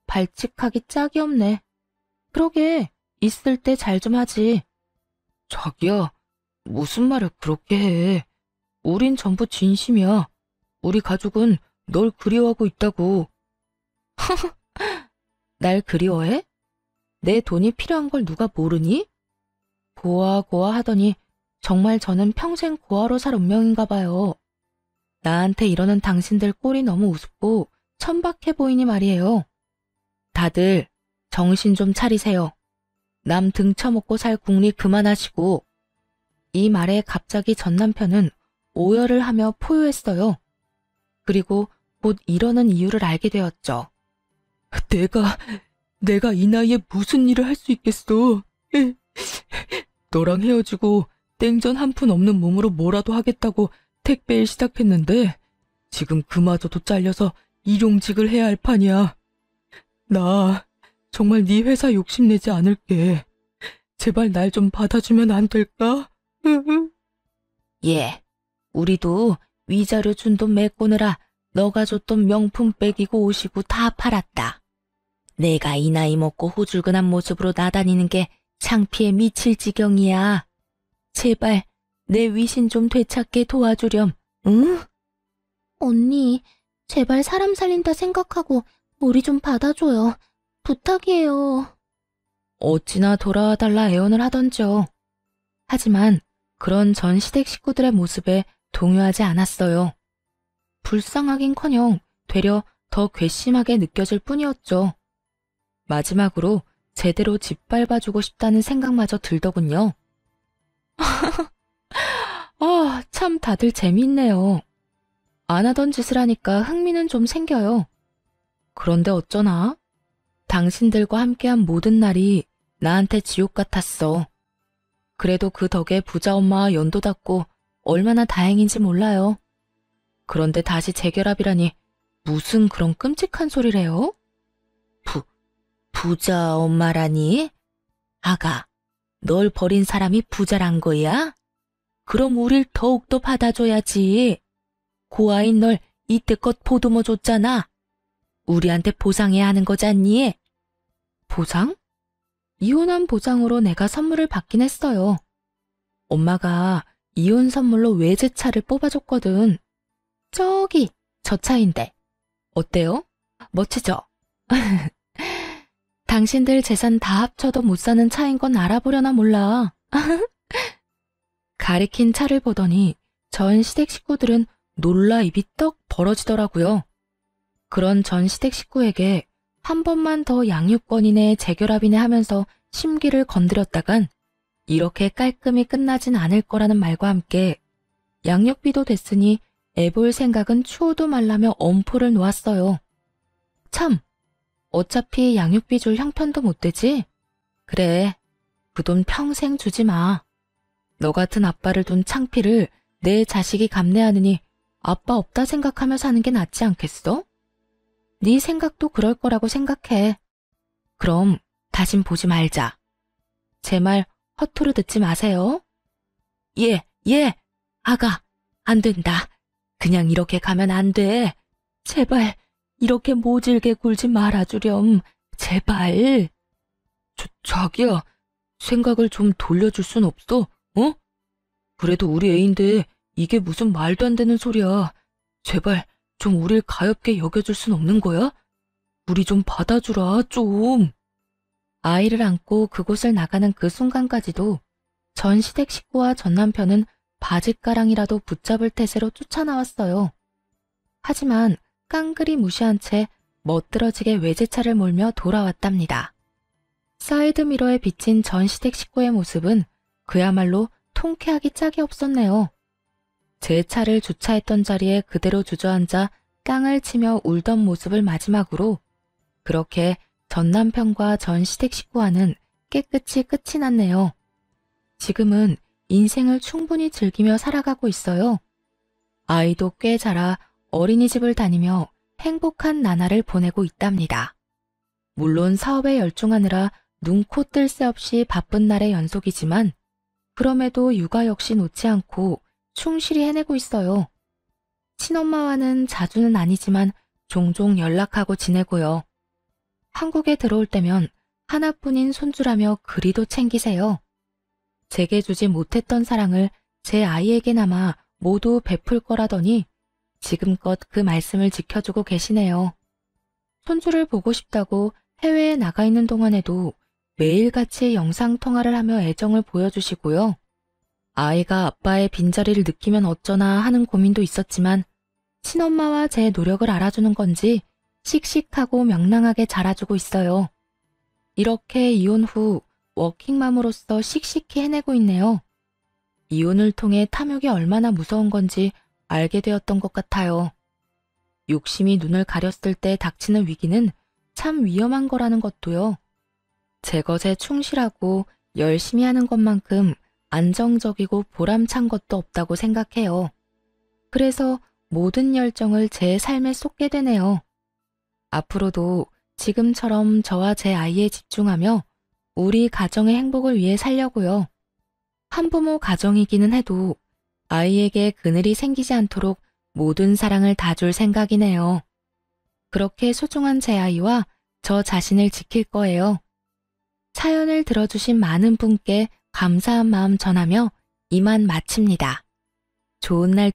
발칙하기 짝이 없네. 그러게, 있을 때 잘 좀 하지. 자기야, 무슨 말을 그렇게 해. 우린 전부 진심이야. 우리 가족은 널 그리워하고 있다고. 날 그리워해? 내 돈이 필요한 걸 누가 모르니? 고아 고아 하더니 정말 저는 평생 고아로 살 운명인가 봐요. 나한테 이러는 당신들 꼴이 너무 우습고 천박해 보이니 말이에요. 다들 정신 좀 차리세요. 남 등쳐먹고 살 궁리 그만하시고. 이 말에 갑자기 전 남편은 오열을 하며 포효했어요. 그리고 곧 이러는 이유를 알게 되었죠. 내가 이 나이에 무슨 일을 할 수 있겠어. 너랑 헤어지고 땡전 한 푼 없는 몸으로 뭐라도 하겠다고 택배일 시작했는데 지금 그마저도 잘려서 일용직을 해야 할 판이야. 나 정말 네 회사 욕심내지 않을게. 제발 날 좀 받아주면 안 될까? 예, 우리도 위자료 준 돈 메꾸느라 너가 줬던 명품 백이고 옷이고 다 팔았다. 내가 이 나이 먹고 후줄근한 모습으로 나다니는 게 창피해 미칠 지경이야. 제발 내 위신 좀 되찾게 도와주렴, 응? 언니, 제발 사람 살린다 생각하고 우리 좀 받아줘요. 부탁이에요. 어찌나 돌아와달라 애원을 하던지요. 하지만 그런 전 시댁 식구들의 모습에 동요하지 않았어요. 불쌍하긴커녕 되려 더 괘씸하게 느껴질 뿐이었죠. 마지막으로 제대로 짓밟아주고 싶다는 생각마저 들더군요. 아, 참 다들 재미있네요. 안 하던 짓을 하니까 흥미는 좀 생겨요. 그런데 어쩌나? 당신들과 함께한 모든 날이 나한테 지옥 같았어. 그래도 그 덕에 부자 엄마와 연도 닿고 얼마나 다행인지 몰라요. 그런데 다시 재결합이라니 무슨 그런 끔찍한 소리래요? 부자 엄마라니? 아가, 널 버린 사람이 부자란 거야? 그럼 우릴 더욱더 받아줘야지. 고아인 널 이때껏 보듬어 줬잖아. 우리한테 보상해야 하는 거잖니? 보상? 이혼한 보상으로 내가 선물을 받긴 했어요. 엄마가 이혼 선물로 외제차를 뽑아줬거든. 저기, 저 차인데. 어때요? 멋지죠? 당신들 재산 다 합쳐도 못 사는 차인 건 알아보려나 몰라. 가리킨 차를 보더니 전 시댁 식구들은 놀라 입이 떡 벌어지더라고요. 그런 전 시댁 식구에게 한 번만 더 양육권이네 재결합이네 하면서 심기를 건드렸다간 이렇게 깔끔히 끝나진 않을 거라는 말과 함께 양육비도 됐으니 애볼 생각은 추호도 말라며 엄포를 놓았어요. 참, 어차피 양육비 줄 형편도 못 되지? 그래, 그 돈 평생 주지 마. 너 같은 아빠를 둔 창피를 내 자식이 감내하느니 아빠 없다 생각하며 사는 게 낫지 않겠어? 네 생각도 그럴 거라고 생각해. 그럼 다신 보지 말자. 제 말 허투루 듣지 마세요. 예, 아가, 안 된다. 그냥 이렇게 가면 안 돼. 제발 이렇게 모질게 굴지 말아주렴. 제발. 자기야, 생각을 좀 돌려줄 순 없어? 어? 그래도 우리 애인데 이게 무슨 말도 안 되는 소리야. 제발 좀 우릴 가엾게 여겨줄 순 없는 거야? 우리 좀 받아주라, 좀. 아이를 안고 그곳을 나가는 그 순간까지도 전 시댁 식구와 전 남편은 바짓가랑이라도 붙잡을 태세로 쫓아나왔어요. 하지만 깡그리 무시한 채 멋들어지게 외제차를 몰며 돌아왔답니다. 사이드미러에 비친 전 시댁 식구의 모습은 그야말로 통쾌하기 짝이 없었네요. 제 차를 주차했던 자리에 그대로 주저앉아 깡을 치며 울던 모습을 마지막으로 그렇게 전 남편과 전 시댁 식구와는 깨끗이 끝이 났네요. 지금은 인생을 충분히 즐기며 살아가고 있어요. 아이도 꽤 자라 어린이집을 다니며 행복한 나날을 보내고 있답니다. 물론 사업에 열중하느라 눈코 뜰 새 없이 바쁜 날의 연속이지만 그럼에도 육아 역시 놓지 않고 충실히 해내고 있어요. 친엄마와는 자주는 아니지만 종종 연락하고 지내고요. 한국에 들어올 때면 하나뿐인 손주라며 그리도 챙기세요. 제게 주지 못했던 사랑을 제 아이에게나마 모두 베풀 거라더니 지금껏 그 말씀을 지켜주고 계시네요. 손주를 보고 싶다고 해외에 나가 있는 동안에도 매일같이 영상통화를 하며 애정을 보여주시고요. 아이가 아빠의 빈자리를 느끼면 어쩌나 하는 고민도 있었지만 친엄마와 제 노력을 알아주는 건지 씩씩하고 명랑하게 자라주고 있어요. 이렇게 이혼 후 워킹맘으로서 씩씩히 해내고 있네요. 이혼을 통해 탐욕이 얼마나 무서운 건지 알게 되었던 것 같아요. 욕심이 눈을 가렸을 때 닥치는 위기는 참 위험한 거라는 것도요. 제 것에 충실하고 열심히 하는 것만큼 안정적이고 보람찬 것도 없다고 생각해요. 그래서 모든 열정을 제 삶에 쏟게 되네요. 앞으로도 지금처럼 저와 제 아이에 집중하며 우리 가정의 행복을 위해 살려고요. 한부모 가정이기는 해도 아이에게 그늘이 생기지 않도록 모든 사랑을 다 줄 생각이네요. 그렇게 소중한 제 아이와 저 자신을 지킬 거예요. 사연을 들어주신 많은 분께 감사한 마음 전하며 이만 마칩니다. 좋은 날